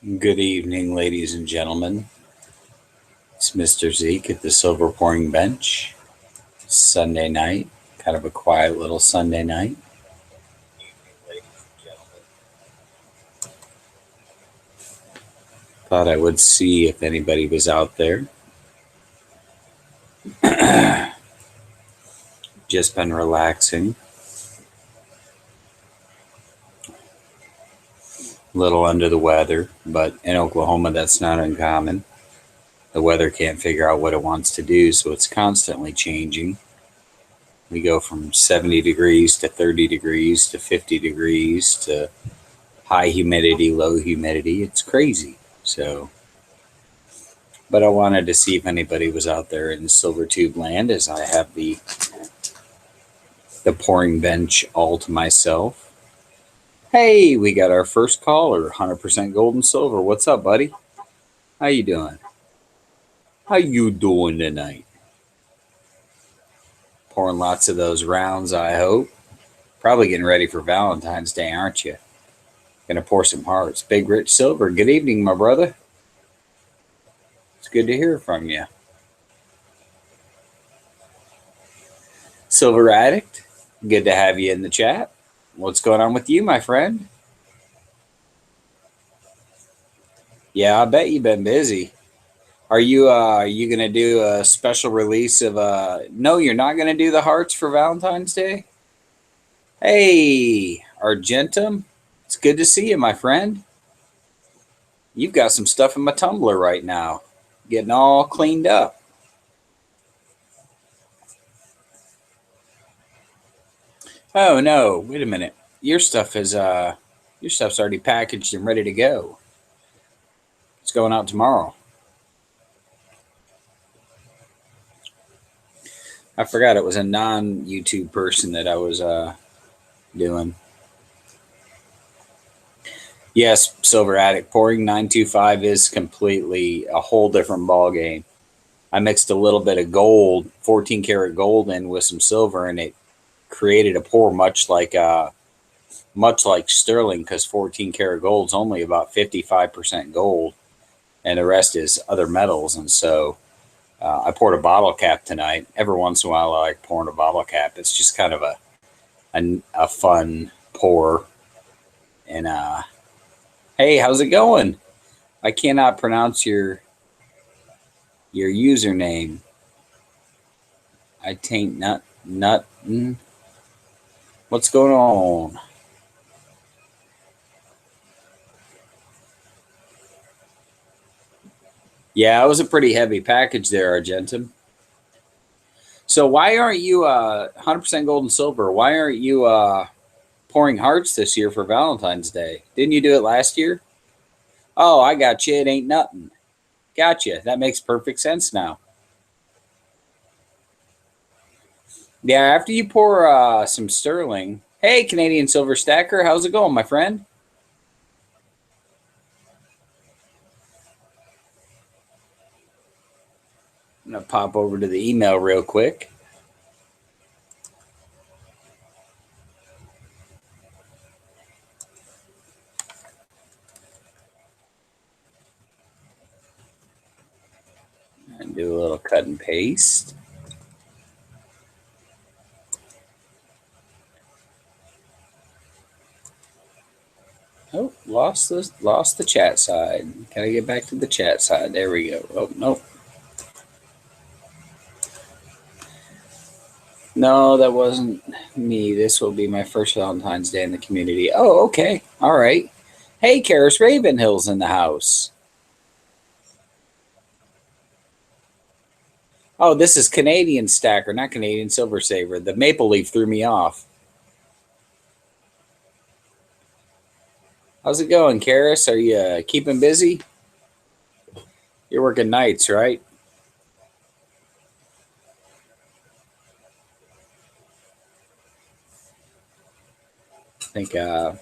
Good evening, ladies and gentlemen. It's Mr. Zeke at the Silver Pouring Bench. Sunday night, kind of a quiet little Sunday night. Thought I would see if anybody was out there. Just been relaxing. A little under the weather, but in Oklahoma, that's not uncommon. The weather can't figure out what it wants to do, so it's constantly changing. We go from 70 degrees to 30 degrees to 50 degrees to high humidity, low humidity. It's crazy. But I wanted to see if anybody was out there in Silver Tube land, as I have the pouring bench all to myself. Hey, we got our first caller, 100% gold and silver. What's up, buddy? How you doing? How you doing tonight? Pouring lots of those rounds, I hope. Probably getting ready for Valentine's Day, aren't you? Gonna pour some hearts. Big Rich Silver, good evening, my brother. It's good to hear from you. Silver Addict, good to have you in the chat. What's going on with you, my friend? Yeah, I bet you've been busy. Are you gonna do a special release of no, you're not gonna do the hearts for Valentine's Day? Hey, Argentum, it's good to see you, my friend. You've got some stuff in my tumbler right now, getting all cleaned up. Oh no, wait a minute. Your stuff's already packaged and ready to go. It's going out tomorrow. I forgot it was a non-YouTube person that I was doing. Yes, Silver Attic pouring 925 is completely a whole different ball game. I mixed a little bit of gold, 14 karat gold, in with some silver, and it created a pour much like sterling, because 14 karat gold is only about 55% gold, and the rest is other metals. And so I poured a bottle cap tonight. Every once in a while, I like pouring a bottle cap. It's just kind of a fun pour. And hey, how's it going? I cannot pronounce your username. I taint nut. What's going on? Yeah, it was a pretty heavy package there, Argentum. So why aren't you 100% gold and silver? Why aren't you pouring hearts this year for Valentine's Day? Didn't you do it last year? Oh, I got you. It ain't nothing. Gotcha. That makes perfect sense now. Yeah, after you pour some sterling. Hey, Canadian Silver Stacker, how's it going, my friend? I'm going to pop over to the email real quick. And do a little cut and paste. Oh, lost the chat side. Gotta get back to the chat side. There we go. Oh, nope. No, that wasn't me. This will be my first Valentine's Day in the community. Oh, okay. All right. Hey, Karis Ravenhill's in the house. Oh, this is Canadian Stacker, not Canadian Silver Saver. The maple leaf threw me off. How's it going, Karis? Are you keeping busy? You're working nights, right? I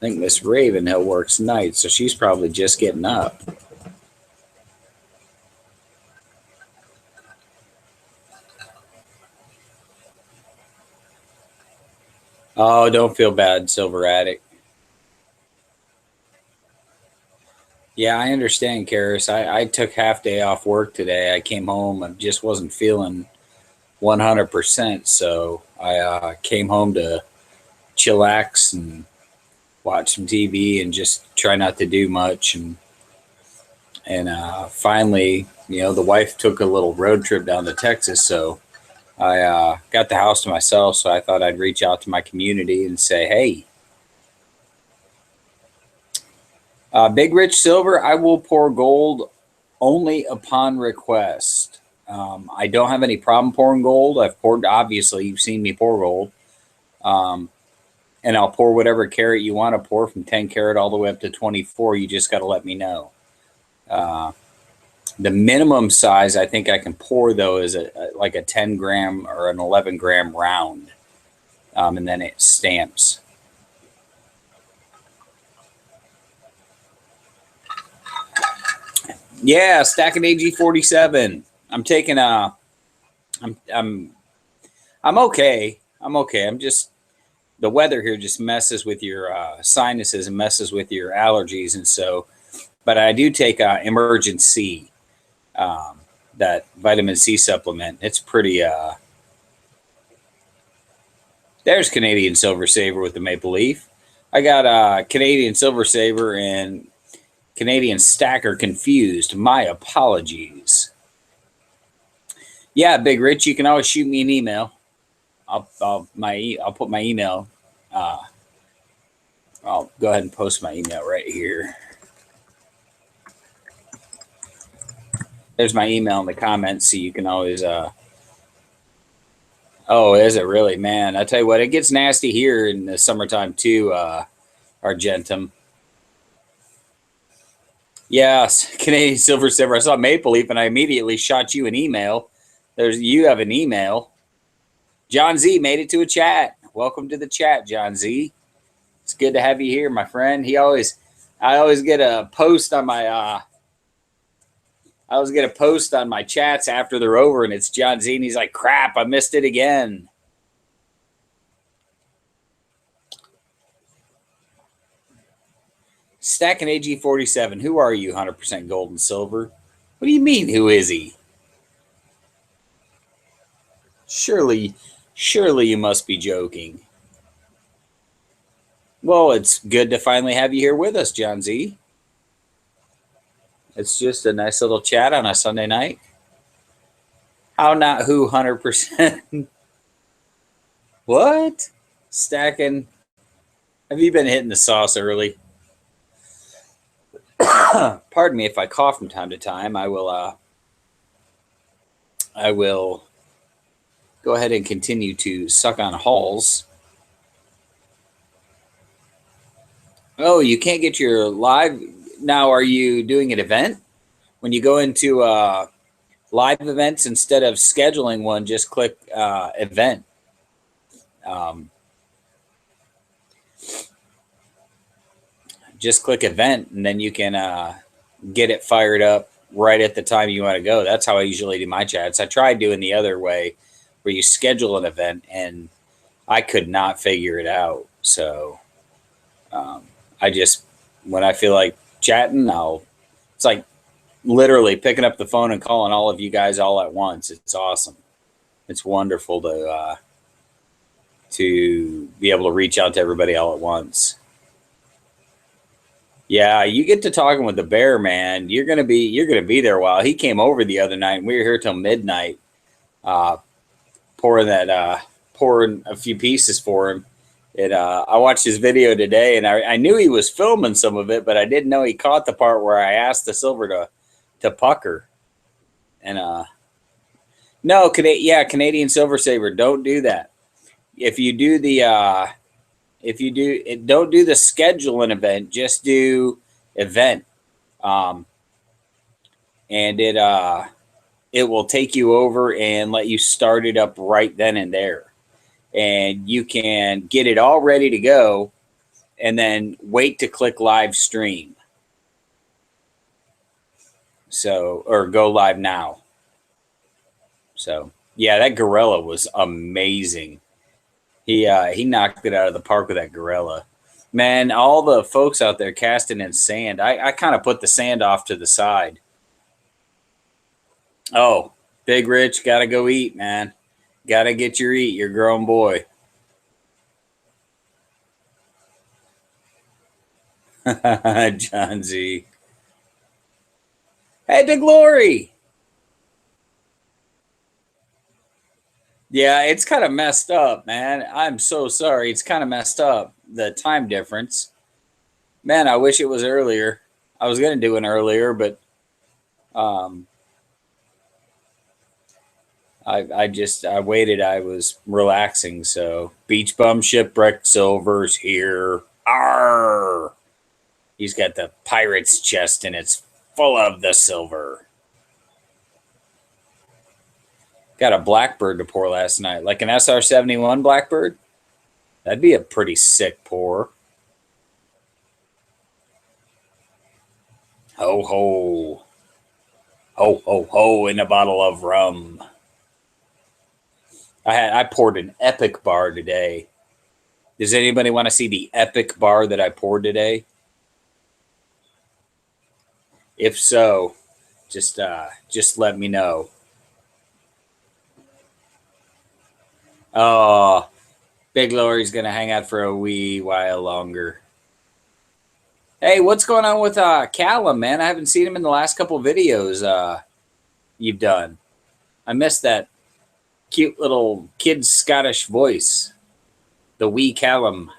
think Miss Ravenhill works nights, so she's probably just getting up. Oh, don't feel bad, Silver Attic. Yeah, I understand, Karis. I took half day off work today. I came home and just wasn't feeling 100%. So I came home to chillax and watch some TV and just try not to do much. And finally, the wife took a little road trip down to Texas. So I got the house to myself. So I thought I'd reach out to my community and say, hey, Big Rich Silver, I will pour gold only upon request. I don't have any problem pouring gold. I've poured, obviously, you've seen me pour gold. Um, and I'll pour whatever carat you want to pour from 10 carat all the way up to 24. You just got to let me know. Uh, the minimum size I think I can pour, though, is like a 10 gram or an 11 gram round. And then it stamps. Yeah, stacking AG47. I'm taking a. I'm okay. I'm okay. I'm just the weather here just messes with your sinuses and messes with your allergies, and so. But I do take Emergen-C, that vitamin C supplement. It's pretty. There's Canadian Silver Saver with the maple leaf. I got Canadian Silver Saver and Canadian Stacker confused. My apologies. Yeah, Big Rich, you can always shoot me an email. I'll put my email. I'll go ahead and post my email right here. There's my email in the comments, so you can always. Oh, is it really, man? I tell you what, it gets nasty here in the summertime too, Argentum. Yes, Canadian Silver Saver. I saw Maple Leaf, and I immediately shot you an email. You have an email. John Z made it to a chat. Welcome to the chat, John Z. It's good to have you here, my friend. I always get a post on my chats after they're over, and it's John Z, and he's like, "Crap, I missed it again." Stacking AG47. Who are you? 100% gold and silver. What do you mean? Who is he? Surely you must be joking. Well, it's good to finally have you here with us, John Z. It's just a nice little chat on a Sunday night. How not who 100%? What? Stacking. Have you been hitting the sauce early? Pardon me if I cough from time to time. I will go ahead and continue to suck on Halls. Oh, you can't get your live now. Are you doing an event? When you go into live events, instead of scheduling one, just click event. Just click event, and then you can get it fired up right at the time you want to go. That's how I usually do my chats. I tried doing the other way where you schedule an event, and I could not figure it out. So I just, when I feel like chatting, it's like literally picking up the phone and calling all of you guys all at once. It's awesome. It's wonderful to be able to reach out to everybody all at once. Yeah, you get to talking with the bear, man. You're gonna be there a while. He came over the other night, and we were here till midnight, pouring a few pieces for him. I watched his video today, and I knew he was filming some of it, but I didn't know he caught the part where I asked the silver to pucker. And no, Canadian Silver Saver, don't do that. If you do don't do the schedule an event, just do event, and it will take you over and let you start it up right then and there, and you can get it all ready to go, and then wait to click live stream. So, or go live now. So yeah, that gorilla was amazing. He knocked it out of the park with that gorilla. Man, all the folks out there casting in sand, I kind of put the sand off to the side. Oh, Big Rich, gotta go eat, man. Gotta get your eat. You're a grown boy. John Z. Hey, Big Lori. Yeah, it's kind of messed up, man. I'm so sorry. It's kind of messed up. The time difference. Man, I wish it was earlier. I was going to do it earlier, but um, I waited. I was relaxing. So, Beach Bum Shipwreck Silver's here. Arr! He's got the pirate's chest and it's full of the silver. Got a blackbird to pour last night, like an SR-71 blackbird. That'd be a pretty sick pour. Ho ho. Ho ho ho in a bottle of rum. I poured an epic bar today. Does anybody want to see the epic bar that I poured today? If so, just let me know. Oh, Big Lori's gonna hang out for a wee while longer. Hey, what's going on with Callum, man? I haven't seen him in the last couple videos you've done. I missed that cute little kid's Scottish voice. The wee Callum.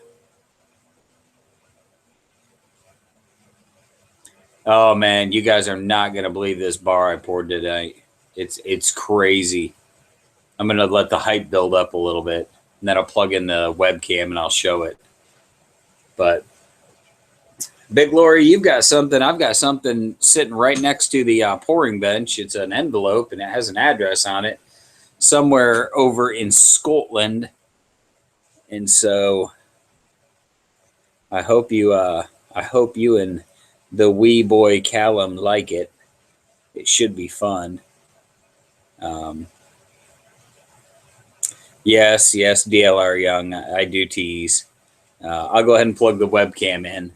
Oh man, you guys are not gonna believe this bar I poured today. It's crazy. I'm gonna let the hype build up a little bit, and then I'll plug in the webcam and I'll show it. But Big Lori, you've got something. I've got something sitting right next to the pouring bench. It's an envelope and it has an address on it, somewhere over in Scotland. And so I hope you and the wee boy Callum like it. It should be fun. Yes, DLR Young. I do tease. I'll go ahead and plug the webcam in.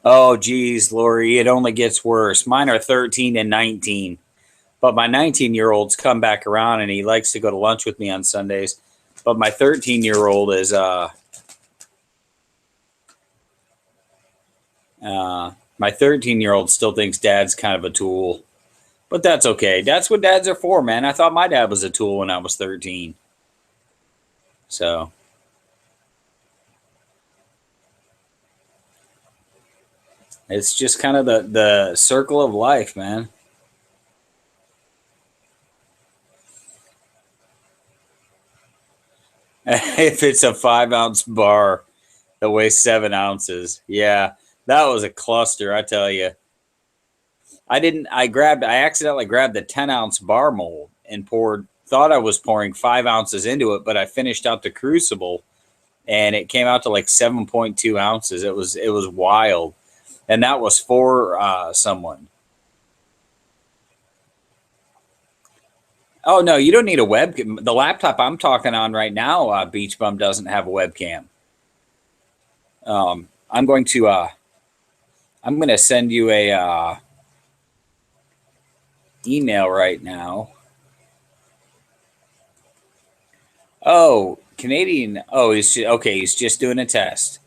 Oh, geez, Lori, it only gets worse. Mine are 13 and 19. But my 19-year-old's come back around and he likes to go to lunch with me on Sundays. But my 13-year-old is my 13-year-old still thinks dad's kind of a tool. But that's okay. That's what dads are for, man. I thought my dad was a tool when I was 13. So it's just kind of the circle of life, man. If it's a 5-ounce bar that weighs 7 ounces, yeah, that was a cluster, I tell you. I accidentally grabbed the 10-ounce bar mold and thought I was pouring 5 ounces into it, but I finished out the crucible and it came out to like 7.2 ounces. It was wild. And that was for someone. Oh no, you don't need a webcam. The laptop I'm talking on right now, Beach Bum, doesn't have a webcam. I'm going to send you a email right now. Oh, Canadian. Oh, he's okay. He's just doing a test.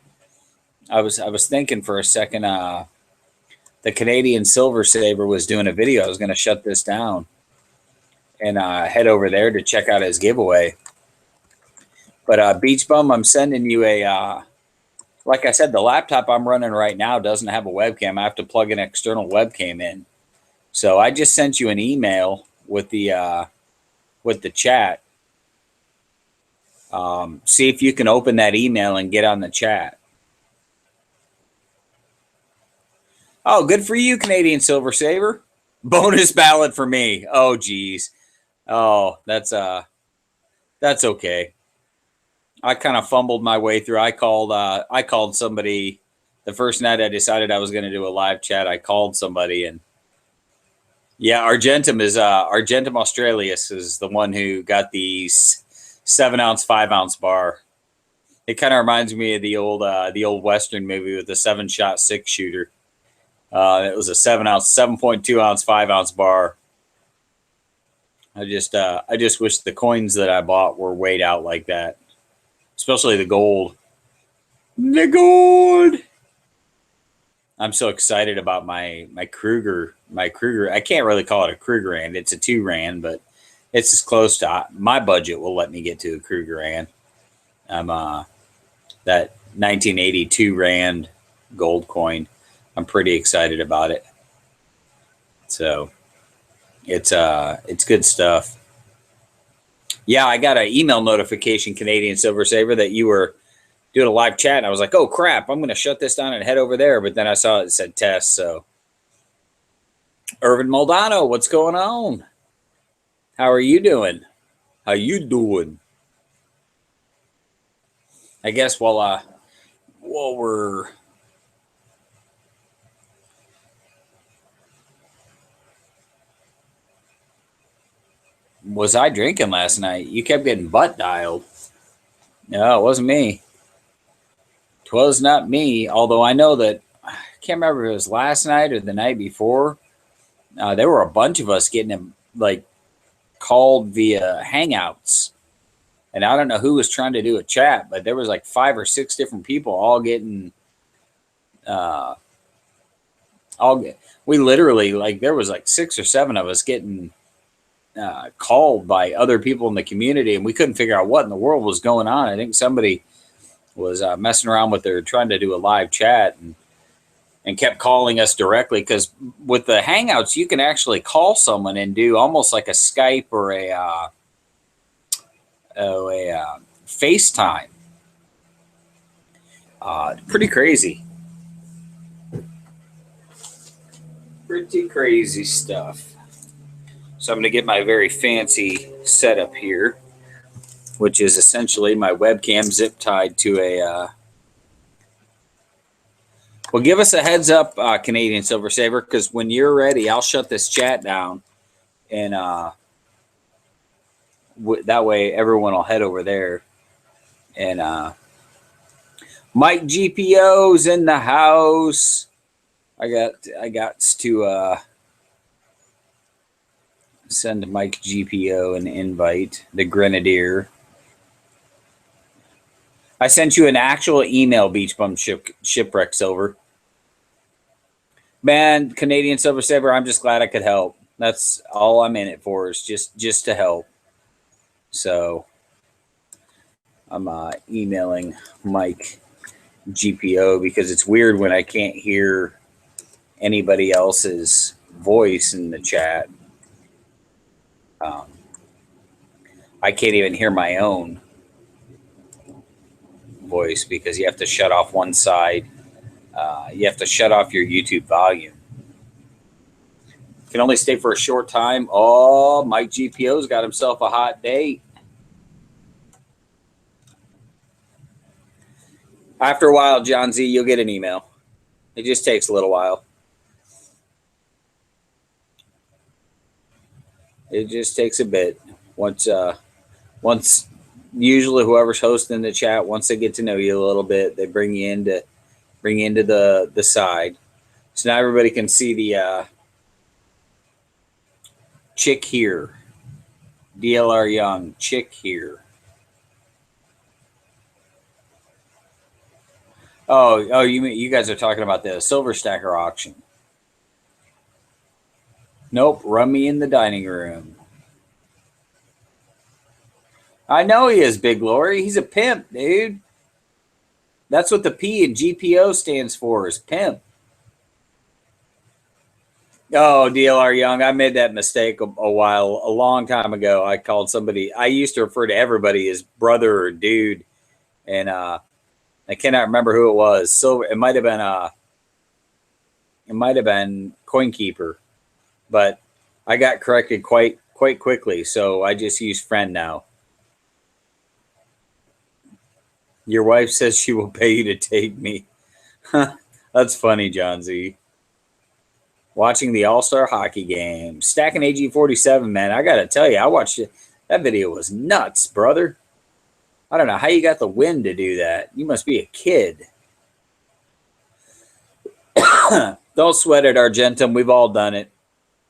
I was thinking for a second. The Canadian Silver Saver was doing a video. I was going to shut this down and head over there to check out his giveaway. But Beach Bum, I'm sending you a. Like I said, the laptop I'm running right now doesn't have a webcam. I have to plug an external webcam in. So I just sent you an email with the chat. See if you can open that email and get on the chat. Oh, good for you, Canadian Silver Saver. Bonus ballot for me. Oh, geez. Oh, that's okay. I kind of fumbled my way through. I called somebody the first night I decided I was going to do a live chat. I called somebody and yeah, Argentum Australis is the one who got the 7-ounce, 5-ounce bar. It kind of reminds me of the old Western movie with the 7-shot 6-shooter. It was a 7-ounce, 7.2-ounce, 5-ounce bar. I just wish the coins that I bought were weighed out like that, especially the gold. The gold. I'm so excited about my Kruger. My Kruger. I can't really call it a Krugerrand. It's a 2-rand, but it's as close to my budget will let me get to a Krugerrand. I'm that 1982 rand gold coin. I'm pretty excited about it. So it's good stuff. Yeah, I got an email notification, Canadian Silver Saver, that you were doing a live chat, and I was like, oh crap, I'm going to shut this down and head over there. But then I saw it said test. So Irvin Moldano, what's going on? How are you doing? How you doing? I guess while we're was I drinking last night? You kept getting butt dialed. No, it wasn't me. 'Twas not me. Although I know that I can't remember if it was last night or the night before. There were a bunch of us getting like called via Hangouts, and I don't know who was trying to do a chat, but there was like 5 or 6 different people all getting. We literally, like, there was like 6 or 7 of us getting called by other people in the community, and we couldn't figure out what in the world was going on. I think somebody was messing around with trying to do a live chat and kept calling us directly, because with the Hangouts, you can actually call someone and do almost like a Skype or a FaceTime. Pretty crazy. Pretty crazy stuff. So I'm going to get my very fancy setup here, which is essentially my webcam zip tied to a... Well, give us a heads up, Canadian Silver Saver, because when you're ready, I'll shut this chat down, and that way everyone will head over there. And Mike GPO's in the house. I got to send Mike GPO an invite, the Grenadier. I sent you an actual email, Beach Bum Shipwreck Silver. Man, Canadian Silver Saver, I'm just glad I could help. That's all I'm in it for, is just to help. So I'm emailing Mike GPO, because it's weird when I can't hear anybody else's voice in the chat. I can't even hear my own voice, because you have to shut off one side. You have to shut off your YouTube volume. Can only stay for a short time. Oh, Mike GPO's got himself a hot date. After a while, John Z, you'll get an email. It just takes a little while. It just takes a bit. Once usually whoever's hosting the chat, once they get to know you a little bit, they bring you into the side. So now everybody can see the chick here. DLR Young, chick here. Oh, you guys are talking about the Silver Stacker auction. Nope, Rummy in the dining room. I know he is, Big Lori. He's a pimp, dude. That's what the P in GPO stands for, is pimp. Oh, DLR Young, I made that mistake a long time ago. I called somebody. I used to refer to everybody as brother or dude, and I cannot remember who it was. Silver. It might have been CoinKeeper, but I got corrected quite quickly. So I just use friend now. Your wife says she will pay you to take me. That's funny, John Z. Watching the All-Star Hockey game. Stacking AG47, man. I got to tell you, I watched it. That video was nuts, brother. I don't know how you got the wind to do that. You must be a kid. Don't sweat it, Argentum. We've all done it.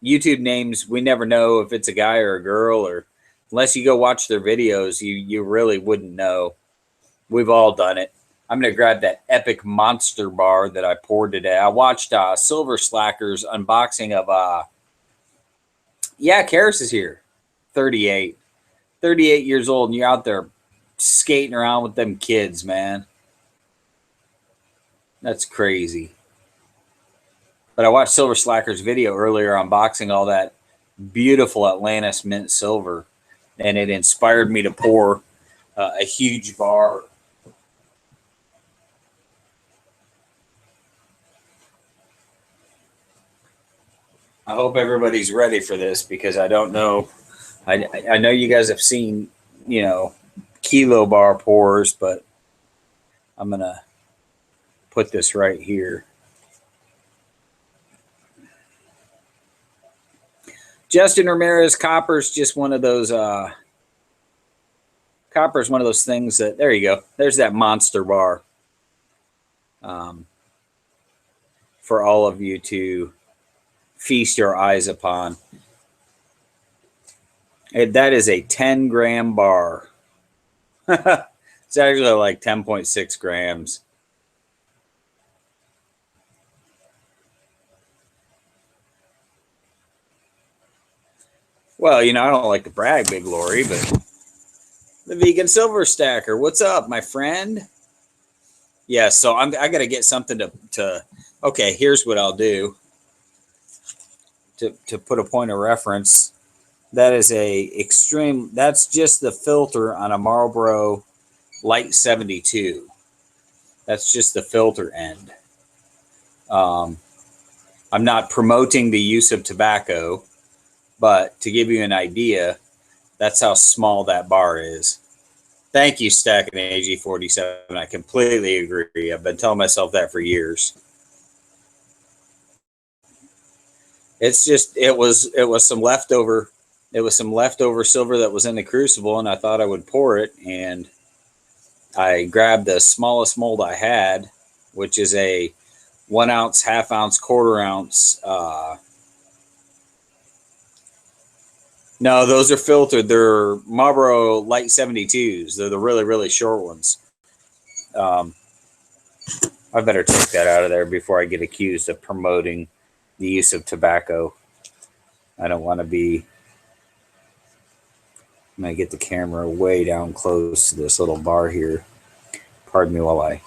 YouTube names, we never know if it's a guy or a girl, or unless you go watch their videos, you really wouldn't know. We've all done it. I'm going to grab that epic monster bar that I poured today. I watched Silver Slacker's unboxing of, yeah, Karis is here. 38. 38 years old, and you're out there skating around with them kids, man. That's crazy. But I watched Silver Slacker's video earlier unboxing all that beautiful Atlantis mint silver, and it inspired me to pour a huge bar. I hope everybody's ready for this, because I don't know. I know you guys have seen, kilo bar pours, but I'm going to put this right here. Justin Ramirez, copper's just one of those copper's one of those things that, there you go. There's that monster bar for all of you to feast your eyes upon. That is a 10-gram bar. It's actually like 10.6 grams. Well, I don't like to brag, Big Lori, but the Vegan Silver Stacker, what's up, my friend? Yeah, so I got to get something to. Okay, here's what I'll do to put a point of reference. That is that's just the filter on a Marlboro Light 72. That's just the filter end. I'm not promoting the use of tobacco, but to give you an idea, that's how small that bar is. Thank you, Stack and AG47. I completely agree. I've been telling myself that for years. It's just it was some leftover silver that was in the crucible, and I thought I would pour it, and I grabbed the smallest mold I had, which is a 1 ounce, half ounce, quarter ounce. No, those are filtered. They're Marlboro Light 72s. They're the really, really short ones. I better take that out of there before I get accused of promoting the use of tobacco. I don't want to be. I'm going to get the camera way down close to this little bar here. Pardon me while I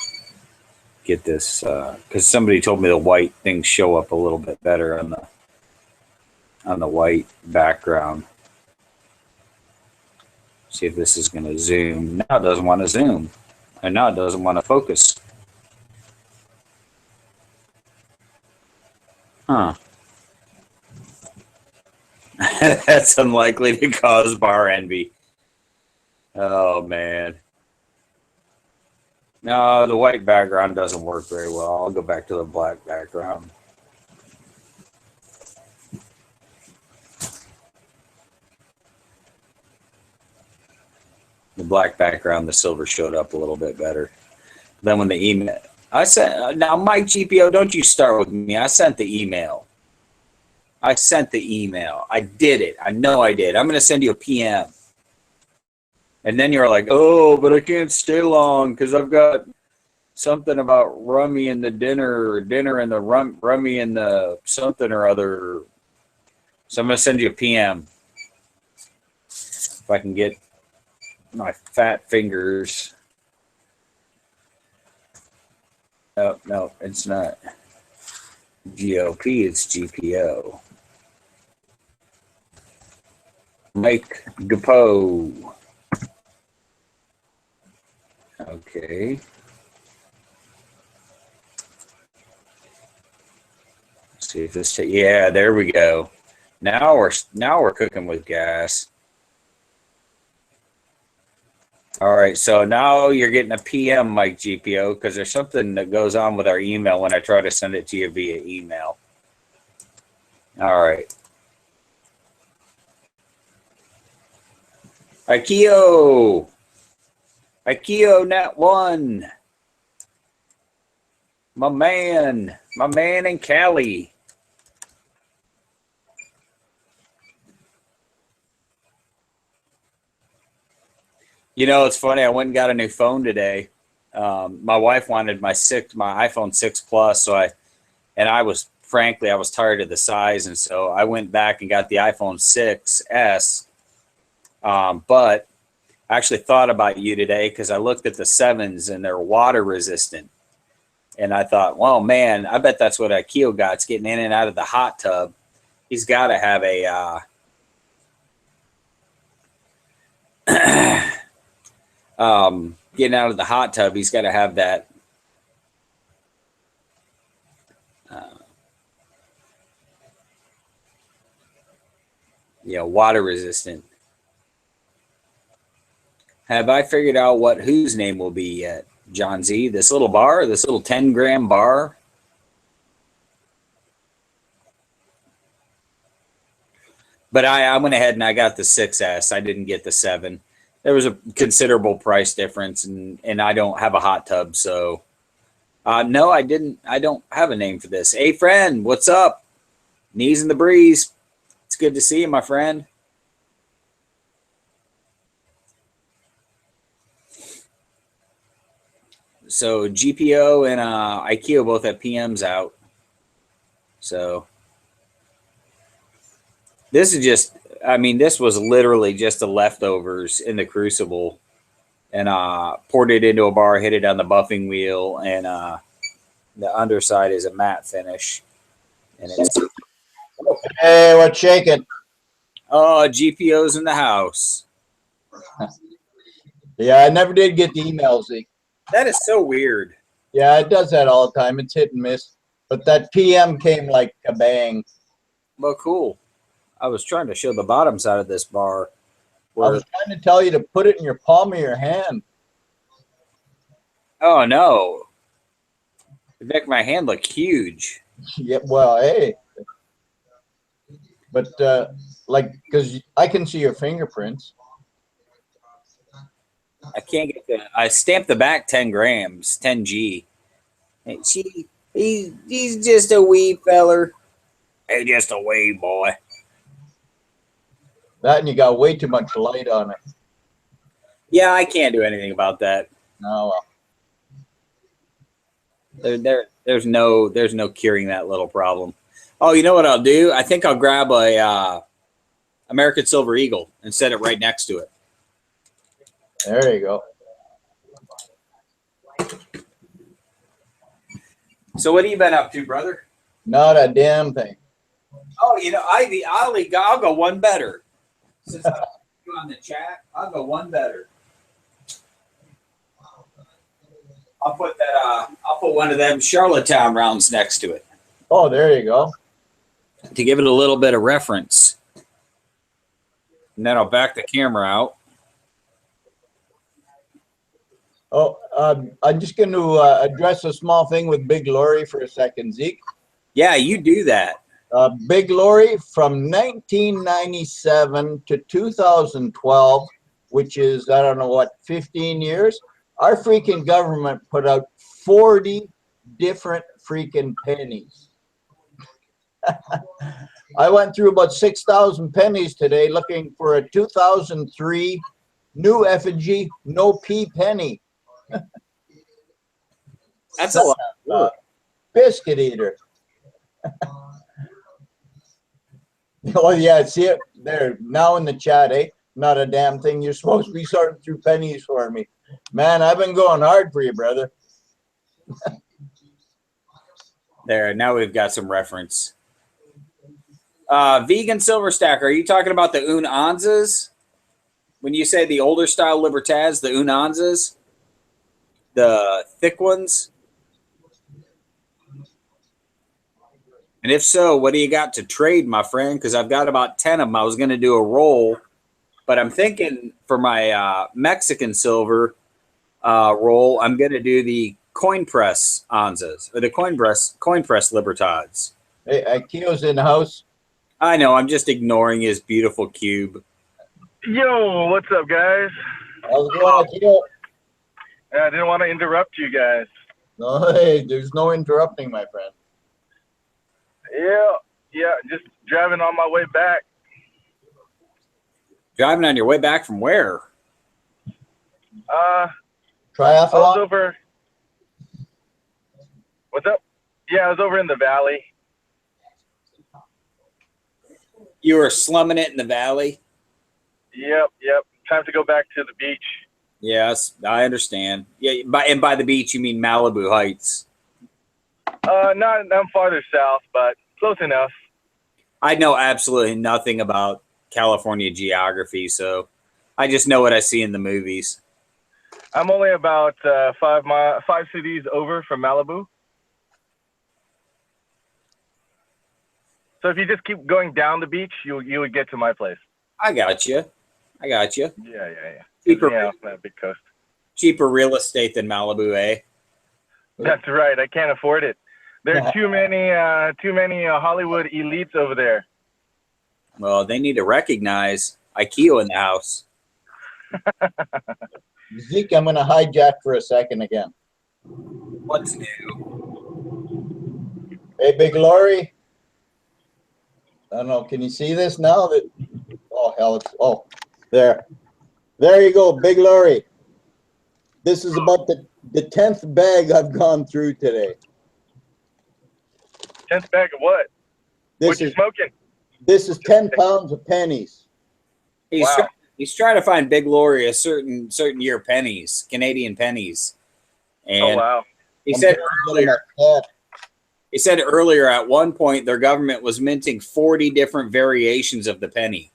get this, because somebody told me the white things show up a little bit better on the white background. See if this is going to zoom. Now it doesn't want to zoom, and now it doesn't want to focus. Huh. That's unlikely to cause bar envy. Oh, man. No, the white background doesn't work very well. I'll go back to the black background. The black background, the silver showed up a little bit better. Then when the email, I sent, now Mike GPO, don't you start with me. I sent the email. I did it. I know I did. I'm going to send you a PM. And then you're like, oh, but I can't stay long because I've got something about rummy in the dinner and the rummy in the something or other. So I'm going to send you a PM. If I can get my fat fingers. No, it's not GOP, it's GPO. Mike Gapo. Okay. Let's see if this. Yeah, there we go. Now we're cooking with gas. All right, so now you're getting a PM, Mike GPO, because there's something that goes on with our email when I try to send it to you via email. All right. Ikeo Akio Net One. My man in Cali. You know, it's funny. I went and got a new phone today. My wife wanted my iPhone 6 Plus, I was frankly, I was tired of the size, and so I went back and got the iPhone 6s. But I actually thought about you today because I looked at the 7s and they're water resistant, and I thought, well, man, I bet that's what Akio got's getting in and out of the hot tub. He's got to have a getting out of the hot tub. He's got to have that. Water resistant. Have I figured out whose name will be yet, John Z? This little 10-gram bar? But I went ahead and I got the 6S. I didn't get the 7. There was a considerable price difference, and I don't have a hot tub, so no, I didn't. I don't have a name for this. Hey, friend, what's up? Knees in the breeze. It's good to see you, my friend. So GPO and Akio both have PMs out. So this is just, this was literally just the leftovers in the crucible, and poured it into a bar, hit it on the buffing wheel, and the underside is a matte finish. And it's hey, what's shaking? Oh, GPO's in the house. Yeah, I never did get the emails, Zeke. That is so weird. Yeah, it does that all the time. It's hit and miss. But that PM came like a bang. Well, cool. I was trying to show the bottom side of this bar. I was trying to tell you to put it in your palm of your hand. Oh, no. It make my hand look huge. Yeah, well, hey. But, because I can see your fingerprints. I can't get I stamped the back 10 grams, 10G. And he's just a wee feller. Hey, just a wee boy. That and you got way too much light on it. Yeah, I can't do anything about that. No. There's no curing that little problem. Oh, you know what I'll do? I think I'll grab a American Silver Eagle and set it right next to it. There you go. So what have you been up to, brother? Not a damn thing. Oh, I'll go one better. Since I'm on the chat, I'll go one better. I'll put one of them Charlottetown rounds next to it. Oh, there you go. To give it a little bit of reference. And then I'll back the camera out. Oh, I'm just going to address a small thing with Big Lori for a second, Zeke. Yeah, you do that. Big Lori, from 1997 to 2012, which is, I don't know what, 15 years, our freaking government put out 40 different freaking pennies. I went through about 6,000 pennies today looking for a 2003 new effigy, no P penny. That's a lot of work. Biscuit eater. Oh, yeah, see it there now in the chat, eh? Not a damn thing. You're supposed to be sorting through pennies for me. Man, I've been going hard for you, brother. There, now we've got some reference. Vegan Silver Stacker, are you talking about the Unanzas? When you say the older style Libertaz, the Unanzas? The thick ones? And if so, what do you got to trade, my friend? Because I've got about 10 of them. I was going to do a roll, but I'm thinking for my Mexican silver roll, I'm going to do the coin press Anzas, or the coin press Libertads. Hey, Akio's in the house. I know, I'm just ignoring his beautiful cube. Yo, what's up, guys? How's it going, Akio? Yeah, I didn't want to interrupt you guys. No, hey, there's no interrupting, my friend. Yeah, just driving on my way back. Driving on your way back from where? I was Triathlon? over. What's up? Yeah, I was over in the valley. You were slumming it in the valley? Yep. Time to go back to the beach. Yes, I understand. Yeah, by the beach, you mean Malibu Heights. Not I'm farther south, but close enough. I know absolutely nothing about California geography, so I just know what I see in the movies. I'm only about 5 cities over from Malibu. So if you just keep going down the beach, you would get to my place. I got you. Yeah. Cheaper, Yeah, that big coast. cheaper real estate than Malibu, eh? That's right. I can't afford it. There are too many Hollywood elites over there. Well, they need to recognize IKEA in the house. Zeke, I'm going to hijack for a second again. What's new? Hey, Big Lori. I don't know. Can you see this now? Oh, hell. There. There you go, Big Lori. This is about the 10th bag I've gone through today. 10th bag of what? What you smoking? This is 10 pounds of pennies. He's trying to find Big Lori a certain year pennies, Canadian pennies. And wow. He said earlier at one point their government was minting 40 different variations of the penny.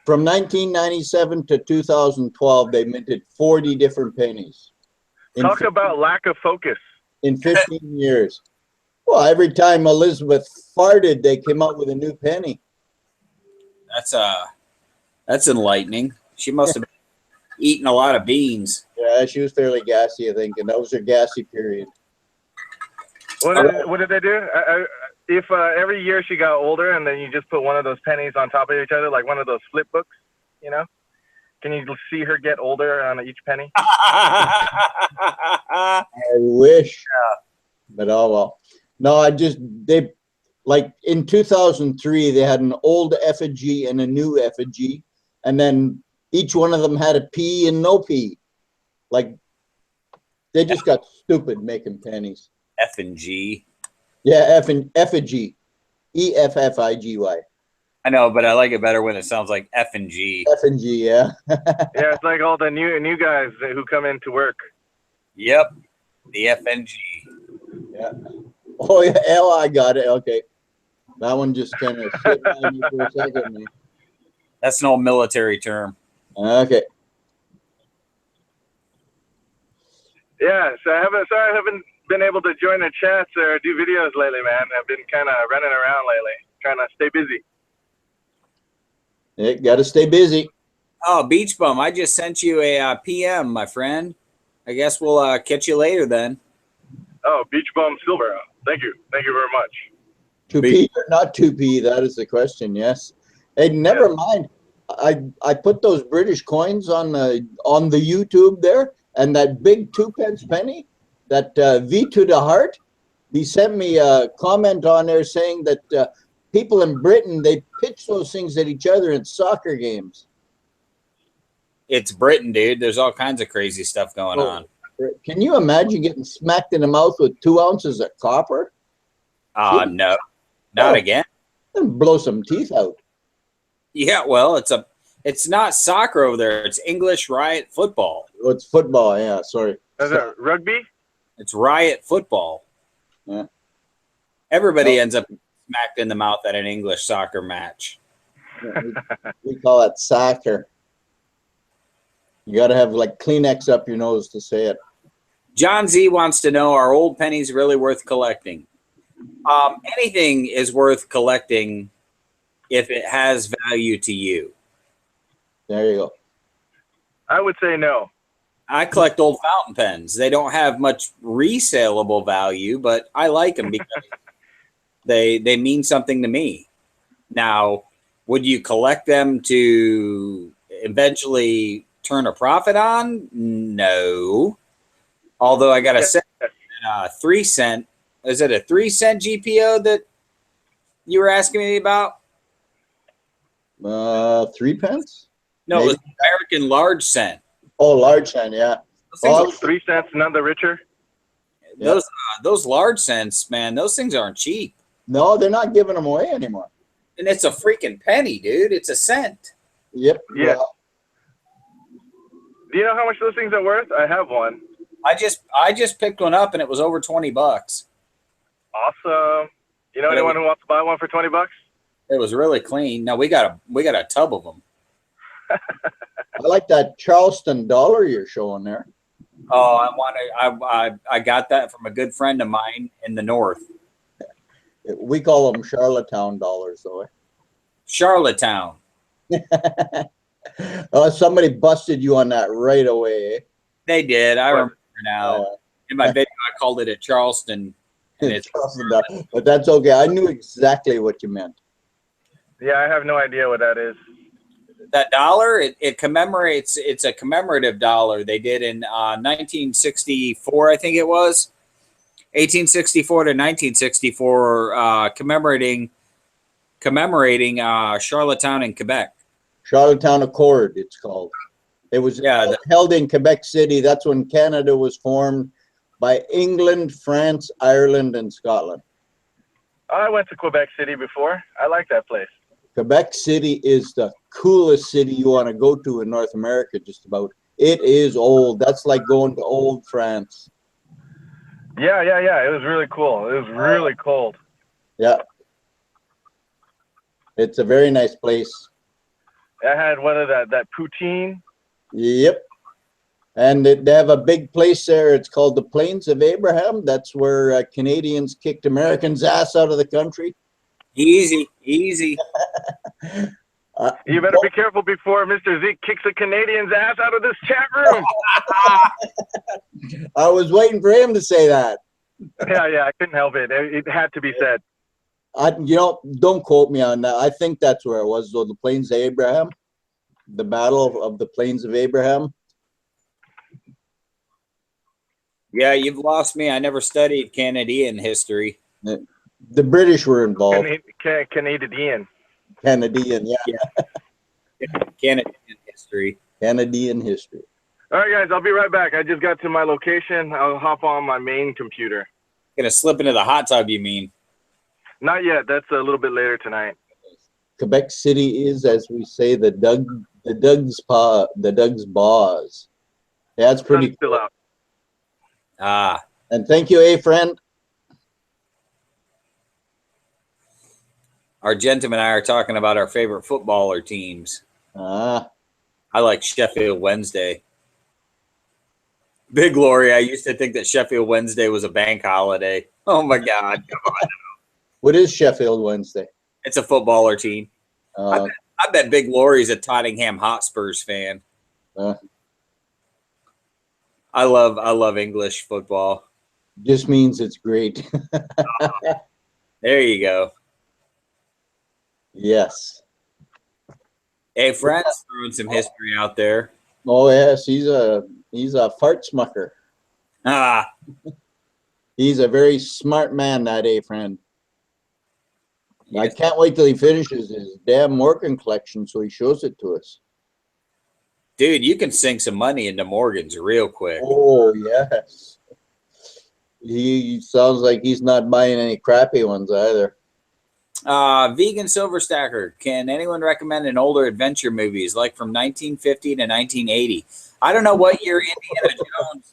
From 1997 to 2012, they minted 40 different pennies. Talk about lack of focus. In 15 years. Well, every time Elizabeth farted, they came out with a new penny. That's enlightening. She must have been eating a lot of beans. Yeah, she was fairly gassy, I think, and that was her gassy period. What did they do? If every year she got older and then you just put one of those pennies on top of each other, like one of those flip books, you know? Can you see her get older on each penny? I wish. Yeah. But oh well. No, like in 2003, they had an old effigy and a new effigy, and then each one of them had a P and no P. Like, they just got stupid making pennies. F and G. Yeah, effigy. EFFIGY. I know, but I like it better when it sounds like F and G. F and G, yeah. Yeah, it's like all the new guys who come into work. Yep, the FNG. Yeah. Oh yeah, L, I got it. Okay, that one just kind of slipped on me for a second. That's an old military term. Okay. Yeah, so I haven't been able to join the chats or do videos lately, man. I've been kind of running around lately, trying to stay busy. Yeah, got to stay busy. Oh, Beach Bum, I just sent you a PM, my friend. I guess we'll catch you later then. Oh, Beach Bum Silver. Thank you very much. 2P or not 2P? That is the question. Yes. Hey, never mind. I put those British coins on the YouTube there, and that big 2-pence penny, that V to the heart. He sent me a comment on there saying that people in Britain, they pitch those things at each other in soccer games. It's Britain, dude. There's all kinds of crazy stuff going on. Can you imagine getting smacked in the mouth with 2 ounces of copper? No, not again. And blow some teeth out. Yeah, well, it's not soccer over there. It's English riot football. Oh, it's football. Yeah, sorry. Is it rugby? It's riot football. Yeah. Everybody ends up smacked in the mouth at an English soccer match. Yeah, we call it soccer. You got to have like Kleenex up your nose to say it. John Z wants to know, are old pennies really worth collecting? Anything is worth collecting if it has value to you. There you go. I would say no. I collect old fountain pens. They don't have much resaleable value, but I like them because they mean something to me. Now, would you collect them to eventually turn a profit on? No. Although I got a Yeah. 3 cent. Is it a 3 cent GPO that you were asking me about? 3 pence? No, it was Maybe. American large cent. Oh, large cent, yeah. Those things, Well, 3 cents, none the richer. those large cents, man, those things aren't cheap. no, they're not giving them away anymore. And it's a freaking penny, dude. It's a cent. Yep. Yeah. Well, Do you know how much those things are worth? I have one. I just picked one up and it was over $20. Awesome. You know anyone who wants to buy one for $20? It was really clean. No, we got a tub of them. I like that Charleston dollar you're showing there. Oh, I got that from a good friend of mine in the north. We call them Charlottetown dollars, though. Charlottetown. Somebody busted you on that right away. They did. I remember now. Uh, In my video, I called it a Charleston. And it's Charleston dollar. But that's okay. I knew exactly what you meant. Yeah, I have no idea what that is. that dollar. It commemorates. It's a commemorative dollar. They did in 1964, I think it was. 1864 to 1964, commemorating Charlottetown in Quebec. Charlottetown Accord, it's called. It was held in Quebec City. That's when Canada was formed by England, France, Ireland, and Scotland. I went to Quebec City before. I like that place. Quebec City is the coolest city you want to go to in North America, just about. It is old. That's like going to old France. Yeah. It was really cool. It was really cold. Yeah. It's a very nice place. I had that poutine. Yep. And they have a big place there. It's called the Plains of Abraham. That's where Canadians kicked Americans' ass out of the country. Easy. You better be careful before Mr. Zeke kicks a Canadian's ass out of this chat room. I was waiting for him to say that. Yeah, I couldn't help it. It had to be said. Don't quote me on that. I think that's where it was, though, the Plains of Abraham, the Battle of the Plains of Abraham. Yeah, you've lost me. I never studied Canadian history. The British were involved. Canadian. Canadian, yeah. Canadian history. Canadian history. All right, guys, I'll be right back. I just got to my location. I'll hop on my main computer. Gonna slip into the hot tub, you mean? Not yet. That's a little bit later tonight. Quebec City is, as we say, the Doug's Baws. Yeah, it's pretty Still out. Ah, And thank you, friend. our gentleman and I are talking about our favorite footballer teams. I like Sheffield Wednesday. Big Glory, I used to think that Sheffield Wednesday was a bank holiday. Oh my God, come on. What is Sheffield Wednesday? It's a footballer team. I bet Big Glory's a Tottenham Hotspurs fan. I love English football. Just means it's great. There you go. Yes. Hey, Fred's throwing some history out there. Oh yes, he's a fart smucker. Ah, He's a very smart man, that friend. I can't wait till he finishes his damn Morgan collection so he shows it to us. dude, you can sink some money into Morgan's real quick. Oh yes. He sounds like he's not buying any crappy ones either. Vegan Silver Stacker. Can anyone recommend an older adventure movies like from 1950 to 1980? I don't know what year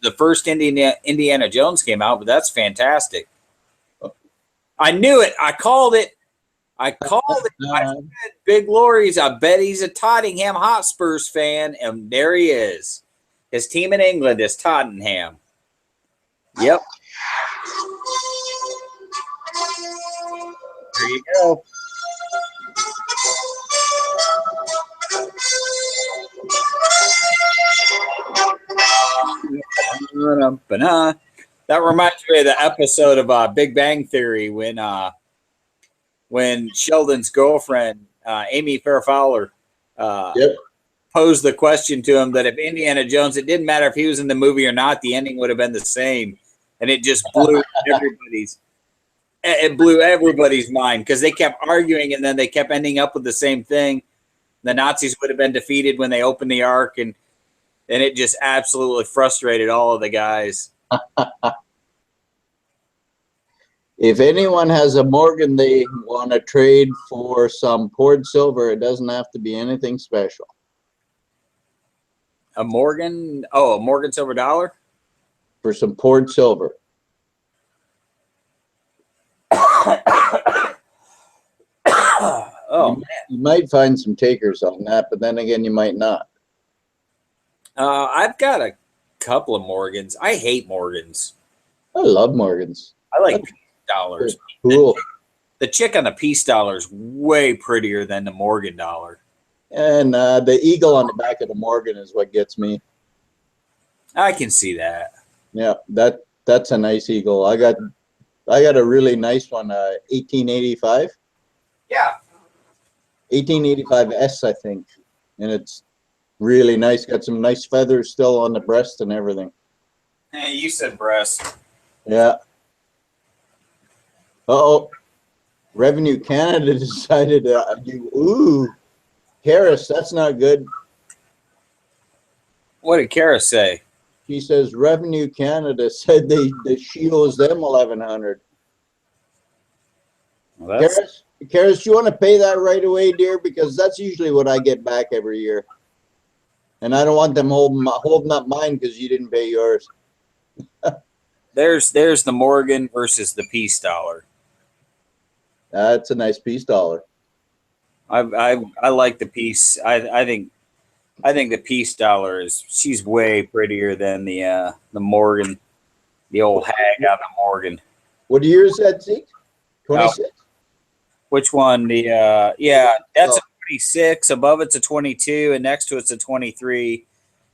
the first Indiana Jones came out, but that's fantastic. I knew it. I called it. I said, Big Glory's. I bet he's a Tottenham Hotspurs fan, and there he is. His team in England is Tottenham. Yep. There you go. That reminds me of the episode of Big Bang Theory when Sheldon's girlfriend, Amy Fairfowler, posed the question to him that if Indiana Jones, it didn't matter if he was in the movie or not, the ending would have been the same, and it just blew everybody's mind because they kept arguing, and then they kept ending up with the same thing. The Nazis would have been defeated when they opened the Ark, and it just absolutely frustrated all of the guys. If anyone has a Morgan they want to trade for some poured silver, it doesn't have to be anything special. A Morgan? Oh, a Morgan silver dollar? For some poured silver. Oh, you might find some takers on that, but then again, you might not. I've got a couple of Morgans. I hate Morgans. I love Morgans. I like peace dollars. Cool. The chick on the peace dollar is way prettier than the Morgan dollar. And the eagle on the back of the Morgan is what gets me. I can see that. Yeah, that's a nice eagle. I got a really nice one, 1885. Yeah. 1885S, I think, and it's really nice. Got some nice feathers still on the breast and everything. Hey, you said breast. Yeah. Uh-oh. Revenue Canada decided to do, ooh, Karis, that's not good. What did Kara say? She says Revenue Canada said that she owes them $1,100. Well, that's, Karis, do you want to pay that right away, dear? Because that's usually what I get back every year. And I don't want them holding up mine because you didn't pay yours. there's the Morgan versus the peace dollar. That's a nice peace dollar. I like the peace. I think the peace dollar she's way prettier than the Morgan, the old hag out of Morgan. What year is that, Zeke? 26? Which one? The that's a 26. Above it's a 22, and next to it's a 23.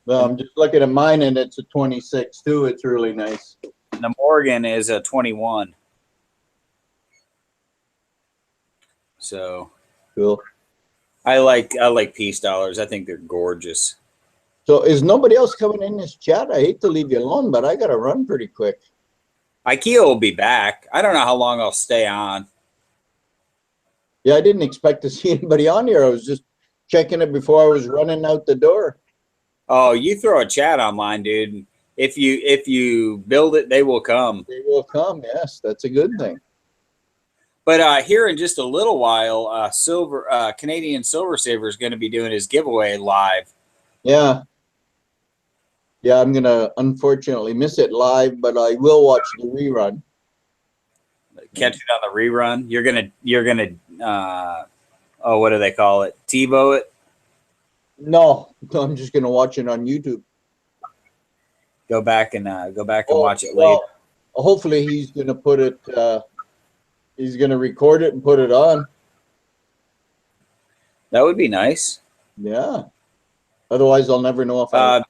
Well, I'm just looking at mine, and it's a 26 too. It's really nice. And the Morgan is a 21. So Cool. I like peace dollars. I think they're gorgeous. So is nobody else coming in this chat? I hate to leave you alone, but I got to run pretty quick. IKEA will be back. I don't know how long I'll stay on. Yeah, I didn't expect to see anybody on here. I was just checking it before I was running out the door. Oh, you throw a chat online, dude. If you build it, they will come. They will come. Yes, that's a good thing. But here in just a little while, Canadian Silver Saver is going to be doing his giveaway live. Yeah. Yeah, I'm going to unfortunately miss it live, but I will watch the rerun. Catch it on the rerun. You're gonna what do they call it? TiVo it? No, I'm just going to watch it on YouTube. Go back and watch it later. Well, hopefully he's going to put it, he's going to record it and put it on. That would be nice. Yeah. Otherwise, I'll never know if I...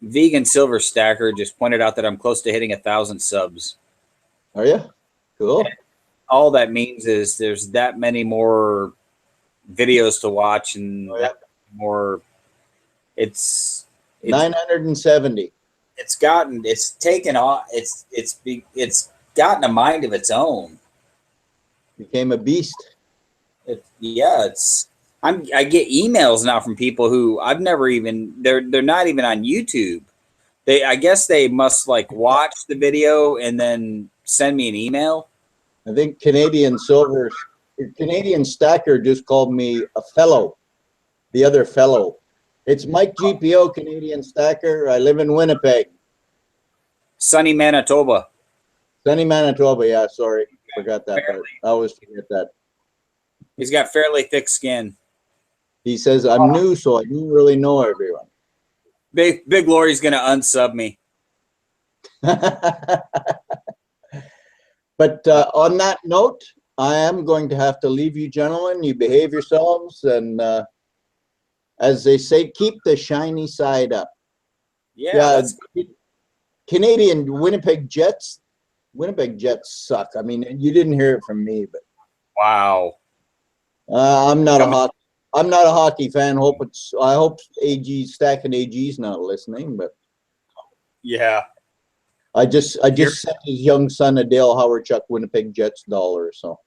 Vegan Silver Stacker just pointed out that I'm close to hitting 1,000 subs. Are you? Cool. All that means is there's that many more videos to watch and that more. It's 970. It's gotten gotten a mind of its own. Became a beast. I get emails now from people who I've never even they're not even on YouTube. I guess they must like watch the video and then send me an email. I think Canadian Stacker just called me a fellow, the other fellow. It's Mike GPO, Canadian Stacker. I live in Winnipeg. Sunny Manitoba. Sunny Manitoba, yeah, sorry. Forgot that part. I always forget that. He's got fairly thick skin. He says, I'm new, so I don't really know everyone. Big Lori's going to unsub me. But on that note, I am going to have to leave you gentlemen. You behave yourselves, and as they say, keep the shiny side up. Yeah. Canadian Winnipeg Jets suck. I mean, you didn't hear it from me, but wow. I'm not a hockey. I'm not a hockey fan. I hope Stacking AG's not listening, but Yeah. I just sent his young son a Dale Howard Winnipeg Jets dollar. So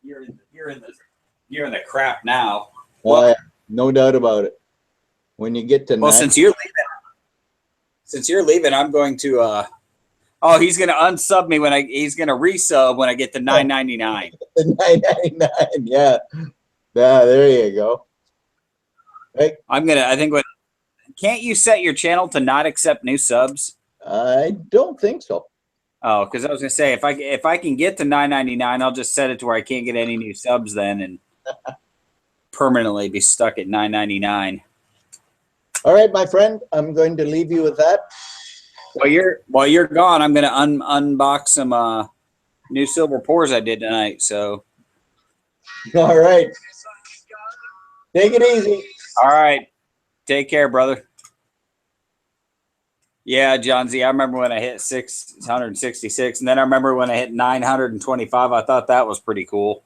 You're in the crap now. well, no doubt about it. When you get to Since you're leaving, I'm going to he's gonna unsub me he's gonna resub when I get to $9.99. $9.99, yeah. Yeah, there you go. Hey, can't you set your channel to not accept new subs? I don't think so. Oh, because I was gonna say if I can get to $9.99, I'll just set it to where I can't get any new subs then and permanently be stuck at $9.99. All right, my friend, I'm going to leave you with that. While you're gone, I'm gonna unbox some new silver pours I did tonight. So All right. Take it easy. all right. Take care, brother. Yeah, John Z. I remember when I hit 666, and then I remember when I hit 925. I thought that was pretty cool.